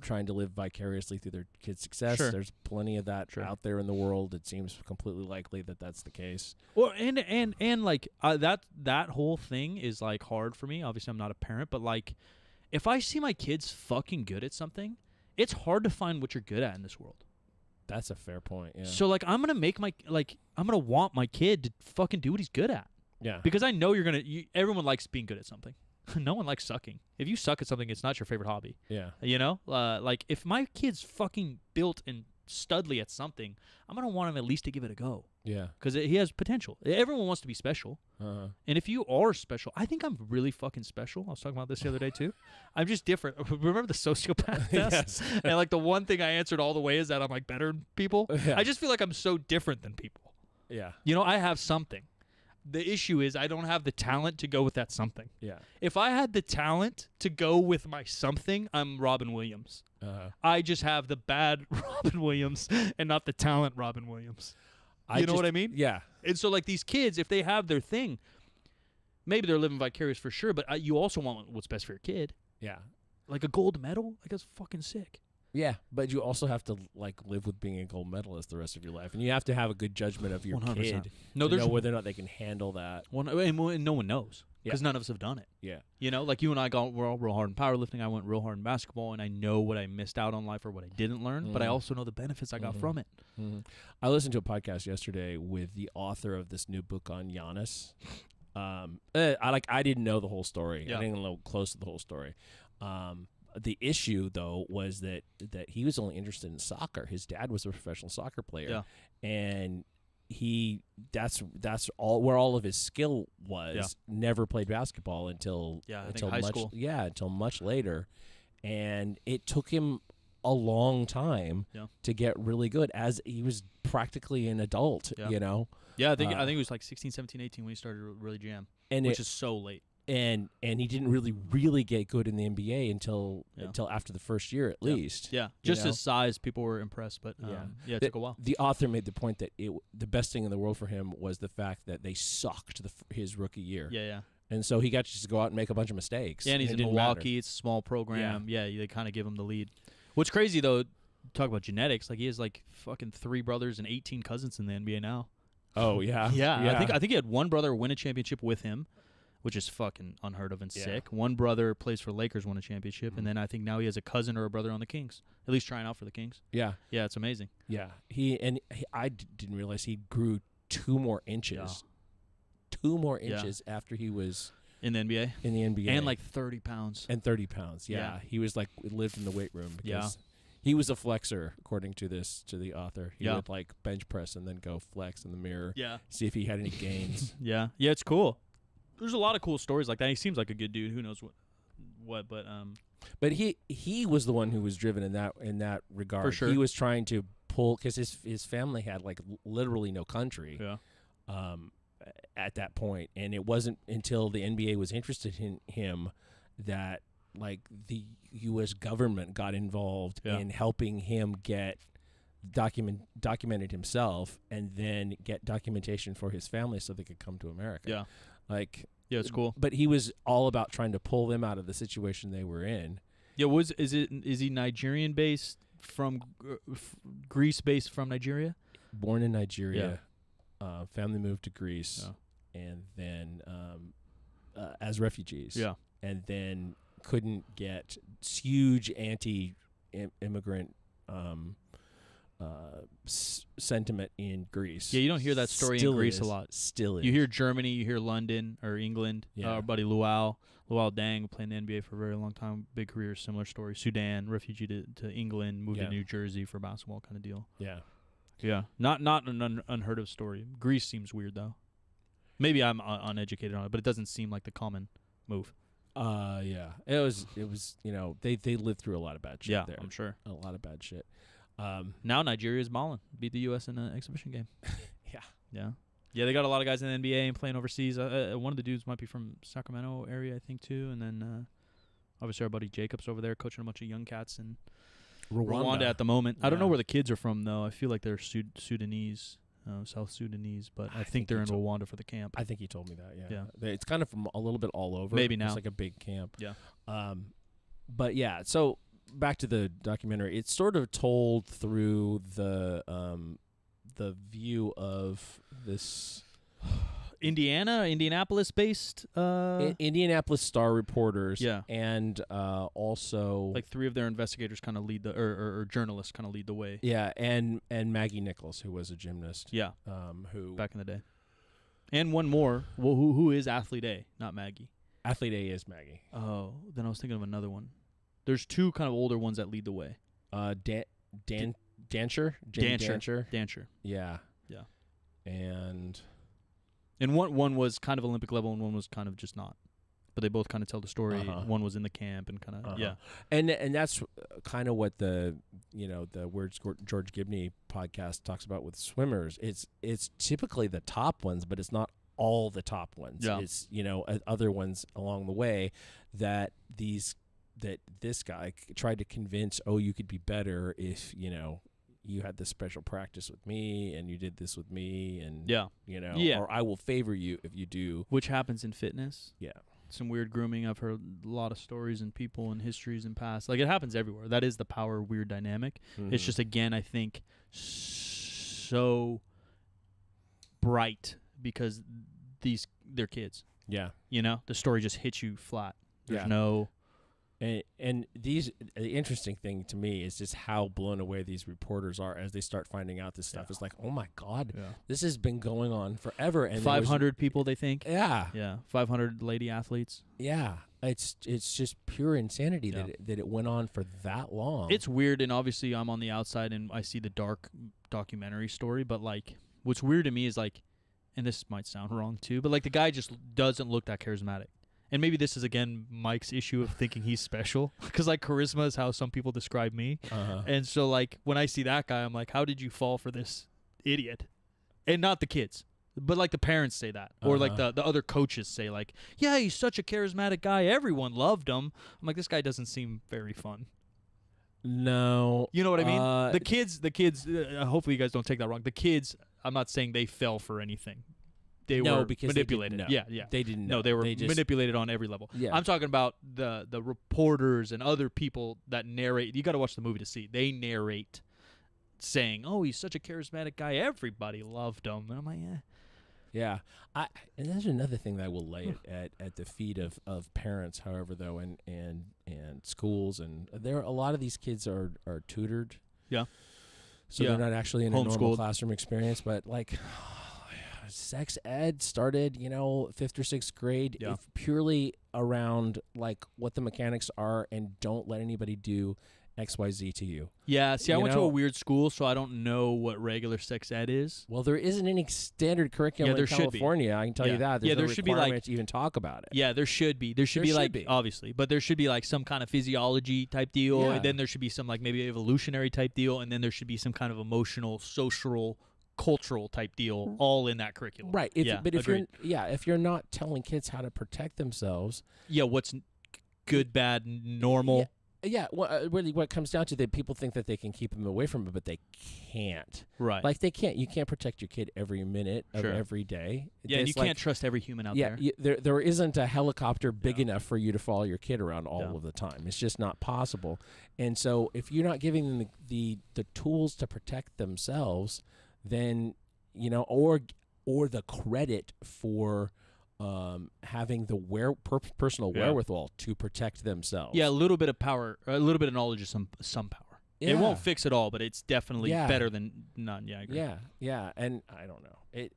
Speaker 2: trying to live vicariously through their kids' success.
Speaker 1: Sure.
Speaker 2: There's plenty of that out there in the world. It seems completely likely that that's the case.
Speaker 1: Well, and that whole thing is hard for me. Obviously, I'm not a parent, but if I see my kids fucking good at something, it's hard to find what you're good at in this world.
Speaker 2: That's a fair point. Yeah.
Speaker 1: So I'm gonna I'm gonna want my kid to fucking do what he's good at.
Speaker 2: Yeah.
Speaker 1: Because I know everyone likes being good at something. No one likes sucking. If you suck at something, it's not your favorite hobby.
Speaker 2: Yeah.
Speaker 1: If my kid's fucking built and studly at something, I'm going to want him at least to give it a go. Yeah. Because he has potential. Everyone wants to be special. And if you are special, I think I'm really fucking special. I was talking about this the other day, too. I'm just different. Remember the sociopath test? Yes. And, the one thing I answered all the way is that I'm, better than people. Yeah. I just feel like I'm so different than people. Yeah. I have something. The issue is I don't have the talent to go with that something. Yeah. If I had the talent to go with my something, I'm Robin Williams. I just have the bad Robin Williams and not the talent Robin Williams. You know what I mean? Yeah. And so, these kids, if they have their thing, maybe they're living vicarious for sure, but you also want what's best for your kid. Yeah. Like a gold medal? That's fucking sick.
Speaker 2: Yeah, but you also have to live with being a gold medalist the rest of your life, and you have to have a good judgment of your 100%. Kid to know whether or not they can handle that.
Speaker 1: And no one knows because none of us have done it. Yeah, you and I we're all real hard in powerlifting. I went real hard in basketball, and I know what I missed out on life or what I didn't learn, but I also know the benefits I got from it.
Speaker 2: I listened to a podcast yesterday with the author of this new book on Giannis. I didn't know the whole story. Yeah. I didn't know close to the whole story. The issue, though, was that he was only interested in soccer. His dad was a professional soccer player, and that's all where all of his skill was. Yeah. Never played basketball until
Speaker 1: high school.
Speaker 2: Yeah, until much later, and it took him a long time to get really good, as he was practically an adult. Yeah.
Speaker 1: Yeah, I think it was 16, 17, 18 when he started to really jam, which is so late.
Speaker 2: And he didn't really get good in the NBA until after the first year at least.
Speaker 1: Yeah, just his size, people were impressed, but it took a while.
Speaker 2: The author made the point that the best thing in the world for him was the fact that they sucked his rookie year. Yeah, yeah. And so he got to just go out and make a bunch of mistakes.
Speaker 1: Yeah, and he's in Milwaukee. It's a small program. Yeah, they kind of give him the lead. What's crazy, though, talk about genetics, like he has like fucking 3 brothers and 18 cousins in the NBA now.
Speaker 2: Oh, yeah.
Speaker 1: Yeah. I think he had one brother win a championship with him, which is fucking unheard of and sick. One brother plays for Lakers, won a championship, and then I think now he has a cousin or a brother on the Kings, at least trying out for the Kings.
Speaker 2: Yeah.
Speaker 1: Yeah, it's amazing.
Speaker 2: Yeah. I didn't realize he grew 2 more inches.
Speaker 1: Yeah.
Speaker 2: 2 more inches after he was
Speaker 1: in the NBA.
Speaker 2: In the NBA.
Speaker 1: And like 30 pounds.
Speaker 2: And 30 pounds. Yeah. He was like lived in the weight room because he was a flexor, according to the author. He would like bench press and then go flex in the mirror.
Speaker 1: Yeah.
Speaker 2: See if he had any gains.
Speaker 1: Yeah, it's cool. There's a lot of cool stories like that. He seems like a good dude. Who knows what
Speaker 2: but he was the one who was driven in that regard.
Speaker 1: For sure.
Speaker 2: He was trying to pull because his family had like literally no country.
Speaker 1: Yeah.
Speaker 2: At that point, and it wasn't until the NBA was interested in him that like the U.S. government got involved in helping him get documented himself and then get documentation for his family so they could come to America.
Speaker 1: Yeah.
Speaker 2: Like,
Speaker 1: yeah, it's cool.
Speaker 2: But he was all about trying to pull them out of the situation they were in.
Speaker 1: Yeah, is he Nigerian based from Greece based from Nigeria?
Speaker 2: Born in Nigeria. Family moved to Greece. And then as refugees.
Speaker 1: Yeah.
Speaker 2: And then couldn't get huge anti-immigrant sentiment in Greece.
Speaker 1: Yeah, you don't hear that story in Greece a lot.
Speaker 2: Still is.
Speaker 1: You hear Germany, you hear London or England. Our buddy Luau Deng playing the NBA for a very long time. Big career, similar story. Sudan, refugee to England, moved to New Jersey for basketball kind of deal.
Speaker 2: Yeah.
Speaker 1: Yeah. Not an unheard of story. Greece seems weird, though. Maybe I'm uneducated on it, but it doesn't seem like the common move.
Speaker 2: Yeah. It was they lived through a lot of bad shit there.
Speaker 1: I'm sure.
Speaker 2: A lot of bad shit.
Speaker 1: Now Nigeria's balling. Beat the U.S. in an exhibition game.
Speaker 2: Yeah.
Speaker 1: Yeah, they got a lot of guys in the NBA and playing overseas. One of the dudes might be from Sacramento area, I think, too. And then obviously our buddy Jacob's over there coaching a bunch of young cats in Rwanda at the moment. I don't know where the kids are from, though. I feel like they're Sudanese. South Sudanese, but I think they're in Rwanda for the camp.
Speaker 2: I think he told me that, yeah. It's kind of from a little bit all over.
Speaker 1: Maybe now.
Speaker 2: It's like a big camp.
Speaker 1: Yeah.
Speaker 2: But yeah, so back to the documentary. It's sort of told through the view of this
Speaker 1: Indianapolis-based
Speaker 2: Indianapolis Star reporters.
Speaker 1: Yeah.
Speaker 2: And also
Speaker 1: like 3 of their investigators kind of lead the or journalists kind of lead the way.
Speaker 2: Yeah, and Maggie Nichols, who was a gymnast.
Speaker 1: Yeah.
Speaker 2: Who
Speaker 1: back in the day. And one more. Well, who is Athlete A, not Maggie?
Speaker 2: Athlete A is Maggie.
Speaker 1: Oh, then I was thinking of another one. There's 2 kind of older ones that lead the way.
Speaker 2: Dancher?
Speaker 1: Dancher.
Speaker 2: Yeah.
Speaker 1: Yeah.
Speaker 2: And
Speaker 1: one was kind of Olympic level and one was kind of just not. But they both kind of tell the story. One was in the camp and kind of
Speaker 2: And that's kind of what the Words George Gibney podcast talks about with swimmers. It's typically the top ones, but it's not all the top ones.
Speaker 1: Yeah.
Speaker 2: It's other ones along the way that this guy tried to convince. Oh, you could be better if you had this special practice with me and you did this with me and or I will favor you if you do.
Speaker 1: Which happens in fitness.
Speaker 2: Yeah.
Speaker 1: Some weird grooming. I've heard a lot of stories and people and histories and past. Like it happens everywhere. That is the power weird dynamic. Mm-hmm. It's just again I think so bright because they're kids.
Speaker 2: Yeah.
Speaker 1: The story just hits you flat. There's no
Speaker 2: And the interesting thing to me is just how blown away these reporters are as they start finding out this stuff. It's like, oh my God, this has been going on forever. And
Speaker 1: 500 people, they think.
Speaker 2: Yeah.
Speaker 1: Yeah. 500 lady athletes.
Speaker 2: Yeah. It's just pure insanity that it went on for that long.
Speaker 1: It's weird. And obviously I'm on the outside and I see the dark documentary story. But like, what's weird to me is like, and this might sound wrong too, but like the guy just doesn't look that charismatic. And maybe this is, again, Mike's issue of thinking he's special. Because, like, charisma is how some people describe me. And so, like, when I see that guy, I'm like, how did you fall for this idiot? And not the kids. But, like, the parents say that. Or, like, the other coaches say, like, yeah, he's such a charismatic guy. Everyone loved him. I'm like, this guy doesn't seem very fun.
Speaker 2: No.
Speaker 1: You know what I mean? The kids, hopefully you guys don't take that wrong. The kids, I'm not saying they fell for anything. they
Speaker 2: No,
Speaker 1: were
Speaker 2: because
Speaker 1: manipulated.
Speaker 2: they didn't know.
Speaker 1: Yeah.
Speaker 2: They didn't
Speaker 1: No,
Speaker 2: know.
Speaker 1: they were
Speaker 2: They just-
Speaker 1: manipulated on every level.
Speaker 2: Yeah.
Speaker 1: I'm talking about the reporters and other people that narrate. You got to watch the movie to see. They narrate saying, "Oh, he's such a charismatic guy. Everybody loved him." And I'm like, "Yeah."
Speaker 2: Yeah, and there's another thing that I will lay it at the feet of parents, however, though, and schools, and there a lot of these kids are tutored.
Speaker 1: Yeah.
Speaker 2: So
Speaker 1: Yeah.
Speaker 2: they're not actually in a normal
Speaker 1: Homeschooled.
Speaker 2: classroom experience, but like sex ed started, 5th or 6th grade,
Speaker 1: Yeah.
Speaker 2: purely around like what the mechanics are, and don't let anybody do XYZ to you.
Speaker 1: Yeah, see, I
Speaker 2: You
Speaker 1: went to
Speaker 2: know-
Speaker 1: a weird school, so I don't know what regular sex ed is.
Speaker 2: Well, there isn't any standard curriculum
Speaker 1: Yeah, there
Speaker 2: in
Speaker 1: should be.
Speaker 2: California. I can tell you
Speaker 1: Yeah.
Speaker 2: that. There's
Speaker 1: Yeah,
Speaker 2: no
Speaker 1: there should be, like-
Speaker 2: requirement to even talk about it.
Speaker 1: Yeah, there should be. There should
Speaker 2: There
Speaker 1: be
Speaker 2: should
Speaker 1: like
Speaker 2: be.
Speaker 1: obviously, but there should be like some kind of physiology type deal,
Speaker 2: Yeah.
Speaker 1: and then there should be some like maybe evolutionary type deal, and then there should be some kind of emotional, social, cultural type deal, all in that curriculum.
Speaker 2: Right.
Speaker 1: Yeah,
Speaker 2: But if
Speaker 1: agreed.
Speaker 2: if you're not telling kids how to protect themselves,
Speaker 1: Yeah, what's good, bad, normal?
Speaker 2: yeah. Really, what it comes down to that people think that they can keep them away from it, but they can't.
Speaker 1: Right.
Speaker 2: Like they can't. You can't protect your kid every minute of
Speaker 1: Sure.
Speaker 2: every day.
Speaker 1: yeah, and
Speaker 2: It's
Speaker 1: you
Speaker 2: like-
Speaker 1: can't trust every human out
Speaker 2: Yeah,
Speaker 1: there.
Speaker 2: there isn't a helicopter big
Speaker 1: Yeah.
Speaker 2: enough for you to follow your kid around all
Speaker 1: Yeah.
Speaker 2: of the time. It's just not possible. And so, if you're not giving them the tools to protect themselves, then or the credit for having the personal
Speaker 1: Yeah.
Speaker 2: wherewithal to protect themselves.
Speaker 1: Yeah, a little bit of power, a little bit of knowledge is some power. It
Speaker 2: Yeah.
Speaker 1: won't fix it all, but it's definitely
Speaker 2: Yeah.
Speaker 1: better than none. Yeah, I agree.
Speaker 2: Yeah, and I don't know. It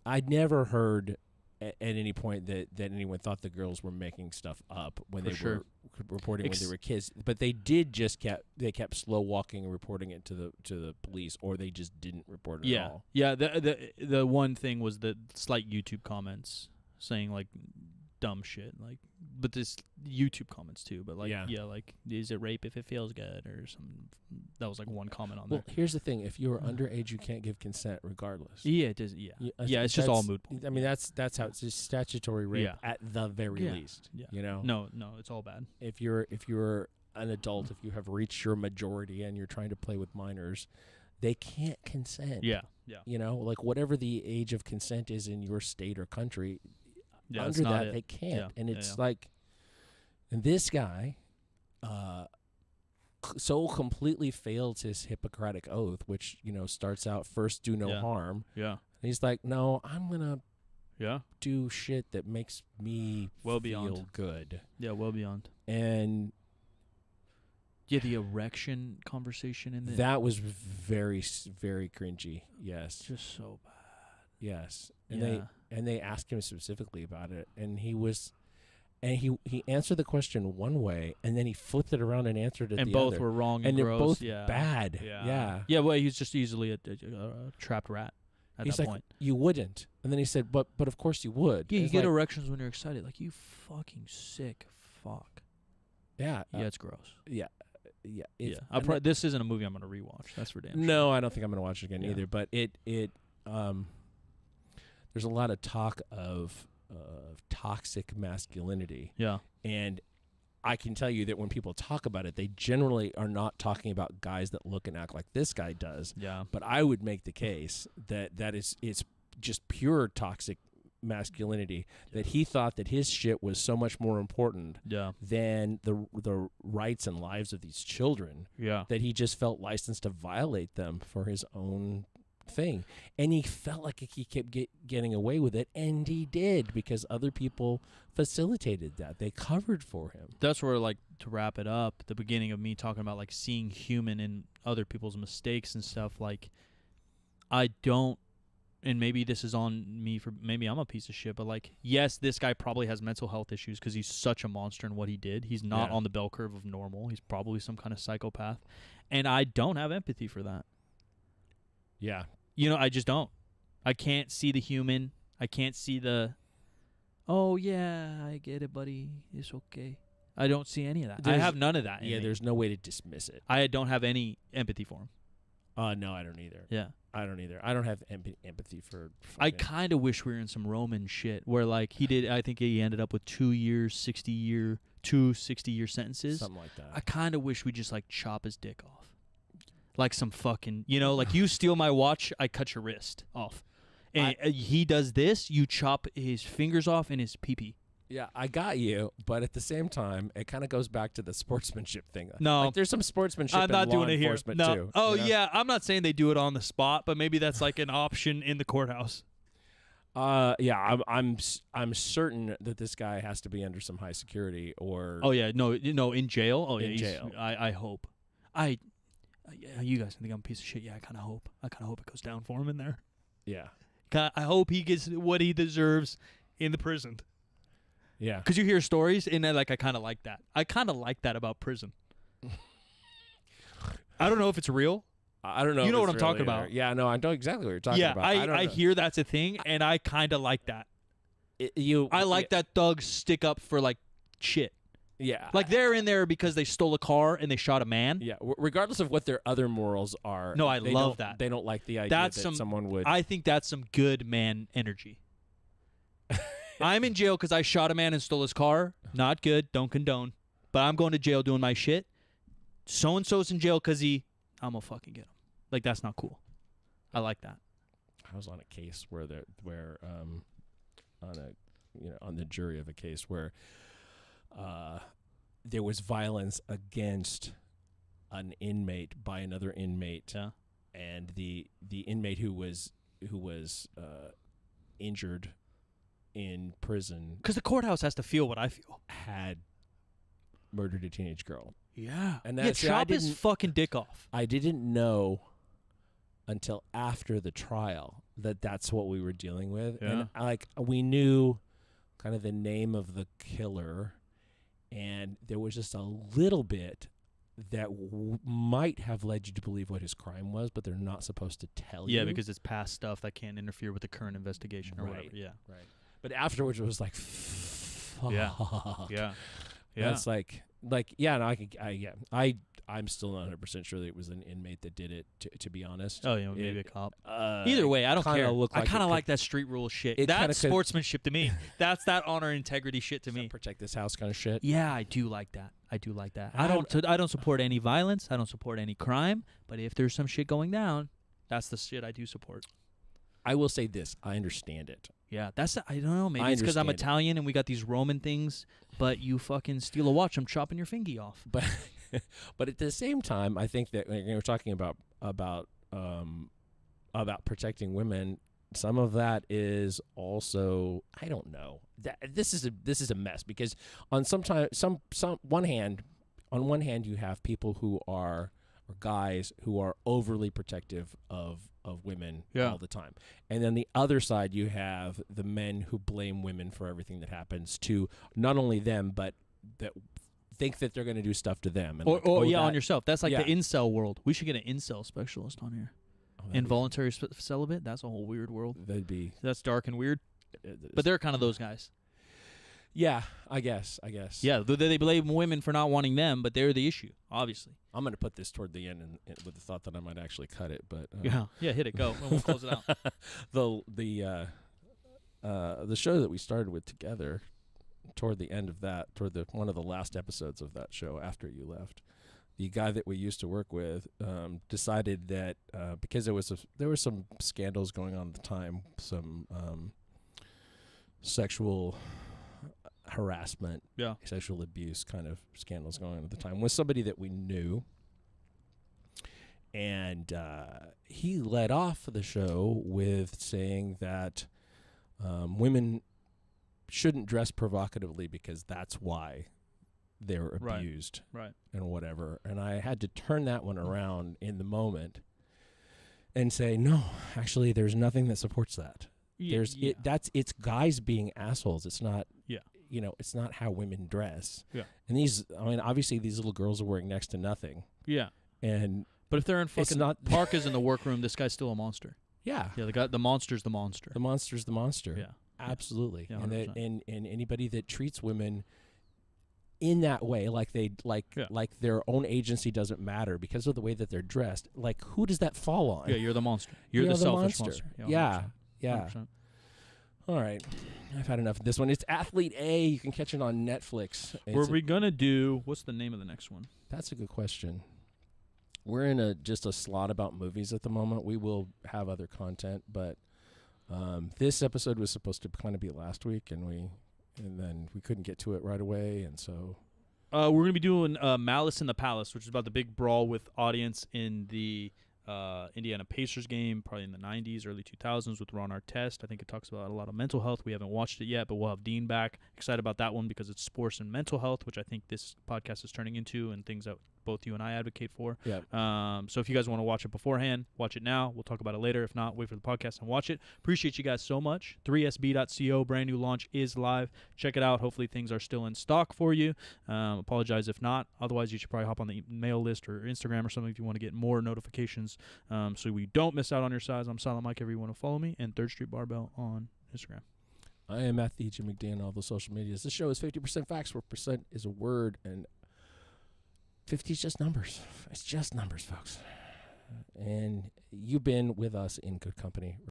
Speaker 2: I'd never heard at any point that anyone thought the girls were making stuff up when
Speaker 1: For
Speaker 2: they
Speaker 1: sure.
Speaker 2: were reporting when they were kids, but they kept slow walking and reporting it to the police, or they just didn't report it
Speaker 1: Yeah,
Speaker 2: at all.
Speaker 1: yeah. The one thing was the slight YouTube comments saying like dumb shit, like, but this YouTube comments too. But like,
Speaker 2: Yeah.
Speaker 1: like, is it rape if it feels good or something? That was like one comment on
Speaker 2: Well,
Speaker 1: there.
Speaker 2: here's the thing: if you're underage, you can't give consent regardless.
Speaker 1: Yeah, it does. Yeah,
Speaker 2: I
Speaker 1: yeah.
Speaker 2: think
Speaker 1: it's just all
Speaker 2: that's-
Speaker 1: moot points.
Speaker 2: I mean, that's how it's just statutory rape
Speaker 1: Yeah.
Speaker 2: at the very
Speaker 1: Yeah.
Speaker 2: least.
Speaker 1: Yeah.
Speaker 2: No,
Speaker 1: it's all bad.
Speaker 2: if you're an adult, if you have reached your majority and you're trying to play with minors, they can't consent.
Speaker 1: Yeah.
Speaker 2: Like whatever the age of consent is in your state or country,
Speaker 1: Yeah, it's
Speaker 2: under
Speaker 1: not
Speaker 2: that
Speaker 1: it.
Speaker 2: they can't.
Speaker 1: Yeah,
Speaker 2: And
Speaker 1: yeah,
Speaker 2: it's
Speaker 1: yeah.
Speaker 2: like, and this guy so completely failed his Hippocratic oath, which starts out first do no
Speaker 1: Yeah.
Speaker 2: harm.
Speaker 1: Yeah,
Speaker 2: And he's like, no, I'm gonna
Speaker 1: yeah,
Speaker 2: do shit that makes me
Speaker 1: Well
Speaker 2: feel
Speaker 1: beyond.
Speaker 2: good.
Speaker 1: yeah. Well beyond.
Speaker 2: And
Speaker 1: Yeah, the erection conversation in there.
Speaker 2: that was very, very cringy. Yes.
Speaker 1: just so bad.
Speaker 2: Yes. And
Speaker 1: Yeah.
Speaker 2: they asked him specifically about it, and he answered the question one way, and then he flipped it around and answered it
Speaker 1: And
Speaker 2: the
Speaker 1: both
Speaker 2: other.
Speaker 1: were wrong
Speaker 2: and they're
Speaker 1: gross.
Speaker 2: both
Speaker 1: Yeah.
Speaker 2: bad.
Speaker 1: Yeah. Yeah, well, he's just easily a trapped rat at
Speaker 2: He's
Speaker 1: that
Speaker 2: like,
Speaker 1: point.
Speaker 2: you wouldn't. And then he said, but of course you would.
Speaker 1: Yeah, you
Speaker 2: It's
Speaker 1: get
Speaker 2: like,
Speaker 1: erections when you're excited. Like, you fucking sick fuck.
Speaker 2: yeah.
Speaker 1: Yeah, it's gross.
Speaker 2: Yeah.
Speaker 1: Yeah.
Speaker 2: and
Speaker 1: This isn't a movie I'm going to rewatch. That's for damn sure.
Speaker 2: no, I don't think I'm going to watch it again
Speaker 1: Yeah.
Speaker 2: either. But there's a lot of talk of toxic masculinity.
Speaker 1: Yeah.
Speaker 2: And I can tell you that when people talk about it, they generally are not talking about guys that look and act like this guy does.
Speaker 1: Yeah.
Speaker 2: But I would make the case that it's just pure toxic masculinity, that he thought that his shit was so much more important
Speaker 1: Yeah.
Speaker 2: than the rights and lives of these children,
Speaker 1: Yeah.
Speaker 2: that he just felt licensed to violate them for his own thing. And he felt like he kept getting away with it, and he did, because other people facilitated that. They covered for him.
Speaker 1: That's where, like, to wrap it up, the beginning of me talking about, like, seeing human in other people's mistakes and stuff, like, I don't, and maybe this is on me for, maybe I'm a piece of shit, but, like, yes, this guy probably has mental health issues because he's such a monster in what he did. He's not
Speaker 2: Yeah.
Speaker 1: on the bell curve of normal. He's probably some kind of psychopath. And I don't have empathy for that.
Speaker 2: Yeah.
Speaker 1: I just don't. I can't see the human. I can't see the, oh, yeah, I get it, buddy. It's okay. I don't see any of that. I
Speaker 2: There's-
Speaker 1: have none of that in
Speaker 2: Yeah,
Speaker 1: me.
Speaker 2: there's no way to dismiss it.
Speaker 1: I don't have any empathy for him.
Speaker 2: No, I don't either.
Speaker 1: Yeah.
Speaker 2: I don't either. I don't have empathy for
Speaker 1: I
Speaker 2: fucking-
Speaker 1: kind of wish we were in some Roman shit where, like, I think he ended up with 2 years, 60-year sentences.
Speaker 2: something like that.
Speaker 1: I kind of wish we just, like, chop his dick off. like some fucking, like you steal my watch, I cut your wrist off. And he does this, you chop his fingers off in his pee-pee.
Speaker 2: Yeah, I got you, but at the same time, it kind of goes back to the sportsmanship thing.
Speaker 1: No.
Speaker 2: Like, there's some sportsmanship
Speaker 1: I'm not
Speaker 2: in law
Speaker 1: doing it here.
Speaker 2: enforcement
Speaker 1: No.
Speaker 2: too.
Speaker 1: Oh, yeah, I'm not saying they do it on the spot, but maybe that's like an option in the courthouse.
Speaker 2: Yeah, I'm certain that this guy has to be under some high security or.
Speaker 1: Oh yeah, no, in jail. Oh yeah,
Speaker 2: in jail.
Speaker 1: I hope. You guys think I'm a piece of shit? Yeah, I kind of hope. It goes down for him in there.
Speaker 2: Yeah.
Speaker 1: I hope he gets what he deserves in the prison.
Speaker 2: Yeah.
Speaker 1: Because you hear stories, and I kind of like that. I kind of like that about prison. I don't know if it's real.
Speaker 2: I don't know.
Speaker 1: You know what I'm
Speaker 2: really
Speaker 1: talking about.
Speaker 2: Yeah, no, I know exactly what you're talking about.
Speaker 1: Yeah, I hear that's a thing, and I kind of like that. I like that thugs stick up for, like, shit.
Speaker 2: Yeah.
Speaker 1: Like, they're in there because they stole a car and they shot a man.
Speaker 2: Yeah, regardless of what their other morals are.
Speaker 1: No, I love that.
Speaker 2: They don't like the idea that someone would.
Speaker 1: I think that's some good man energy. I'm in jail because I shot a man and stole his car. Not good. Don't condone. But I'm going to jail doing my shit. So-and-so's in jail because I'm going to fucking get him. Like, that's not cool. I like that.
Speaker 2: I was on a case on the jury of a case where there was violence against an inmate by another inmate.
Speaker 1: Yeah.
Speaker 2: And the inmate who was injured in prison,
Speaker 1: because the courthouse has to feel what I feel,
Speaker 2: had murdered a teenage girl.
Speaker 1: Yeah.
Speaker 2: And
Speaker 1: chop his fucking dick off.
Speaker 2: I didn't know until after the trial that that's what we were dealing with.
Speaker 1: Yeah.
Speaker 2: And we knew kind of the name of the killer, and there was just a little bit that might have led you to believe what his crime was, but they're not supposed to tell you.
Speaker 1: Yeah, because it's past stuff that can't interfere with the current investigation or whatever. Yeah.
Speaker 2: Right. But afterwards, it was like, fuck.
Speaker 1: Yeah. Yeah.
Speaker 2: Yeah. It's like, yeah, no, I'm still not 100% sure that it was an inmate that did it, to be honest.
Speaker 1: Oh, maybe a cop. Either way, I don't care. I kind of like that street rule shit. That's sportsmanship to me. That's that honor and integrity shit to me.
Speaker 2: Protect this house kind of shit.
Speaker 1: Yeah, I do like that. I don't support any violence. I don't support any crime. But if there's some shit going down, that's the shit I do support.
Speaker 2: I will say this. I understand it.
Speaker 1: Yeah, I don't know. Maybe it's because I'm Italian and we got these Roman things, but you fucking steal a watch, I'm chopping your fingy off.
Speaker 2: But at the same time, I think that when you're talking about protecting women, some of that is also, I don't know. This is a mess, because on one hand you have people who are, or guys who are overly protective of women all the time. And then the other side, you have the men who blame women for everything that happens to not only them, but that think that they're going to do stuff to them. And
Speaker 1: on yourself. That's like the incel world. We should get an incel specialist on here. Involuntary celibate? That's a whole weird world. That's dark and weird. But they're kind of those guys.
Speaker 2: Yeah, I guess.
Speaker 1: Yeah, they blame women for not wanting them, but they're the issue, obviously.
Speaker 2: I'm going to put this toward the end and with the thought that I might actually cut it, but
Speaker 1: yeah, hit it, go, and we'll close it out.
Speaker 2: The show that we started with together, toward the end of that, one of the last episodes of that show after you left, the guy that we used to work with decided that because there were some scandals going on at the time, some sexual harassment, sexual abuse kind of scandals going on at the time, with somebody that we knew. And he led off the show with saying that women shouldn't dress provocatively because that's why they're abused and whatever. And I had to turn that one around in the moment and say, no, actually, there's nothing that supports that. It's guys being assholes. It's not. It's not how women dress. Yeah. And obviously these little girls are wearing next to nothing. Yeah.
Speaker 1: But if they're in fucking parkas in the workroom, this guy's still a monster.
Speaker 2: Yeah.
Speaker 1: Yeah, the monster's the monster.
Speaker 2: The monster's the monster.
Speaker 1: Yeah.
Speaker 2: Absolutely.
Speaker 1: Yeah,
Speaker 2: and anybody that treats women in that way, like their own agency doesn't matter because of the way that they're dressed, like, who does that fall on?
Speaker 1: Yeah, you're the monster. You're the selfish monster.
Speaker 2: Yeah. 100%. All right. I've had enough of this one. It's Athlete A. You can catch it on Netflix.
Speaker 1: Were we going to do, what's the name of the next one?
Speaker 2: That's a good question. We're in just a slot about movies at the moment. We will have other content, but this episode was supposed to kind of be last week, and then we couldn't get to it right away, and so
Speaker 1: we're going to be doing Malice in the Palace, which is about the big brawl with audience in the Indiana Pacers game, probably in the 90s, early 2000s with Ron Artest. I think it talks about a lot of mental health. We haven't watched it yet, but we'll have Dean back. Excited about that one because it's sports and mental health, which I think this podcast is turning into, and things that both you and I advocate for.
Speaker 2: yeah.
Speaker 1: So if you guys want to watch it beforehand, watch it now. We'll talk about it later. If not, wait for the podcast and watch it. Appreciate you guys so much. 3sb.co, brand new launch is live. Check it out. Hopefully things are still in stock for you. Apologize if not. Otherwise, you should probably hop on the mail list or Instagram or something if you want to get more notifications so we don't miss out on your size. I'm Silent Mike. Everyone to follow me, and 3rd Street Barbell on Instagram.
Speaker 2: I am at the Jim McDan on all the social medias. This show is 50% facts, where percent is a word, and 50 is just numbers. It's just numbers, folks. And you've been with us in good company.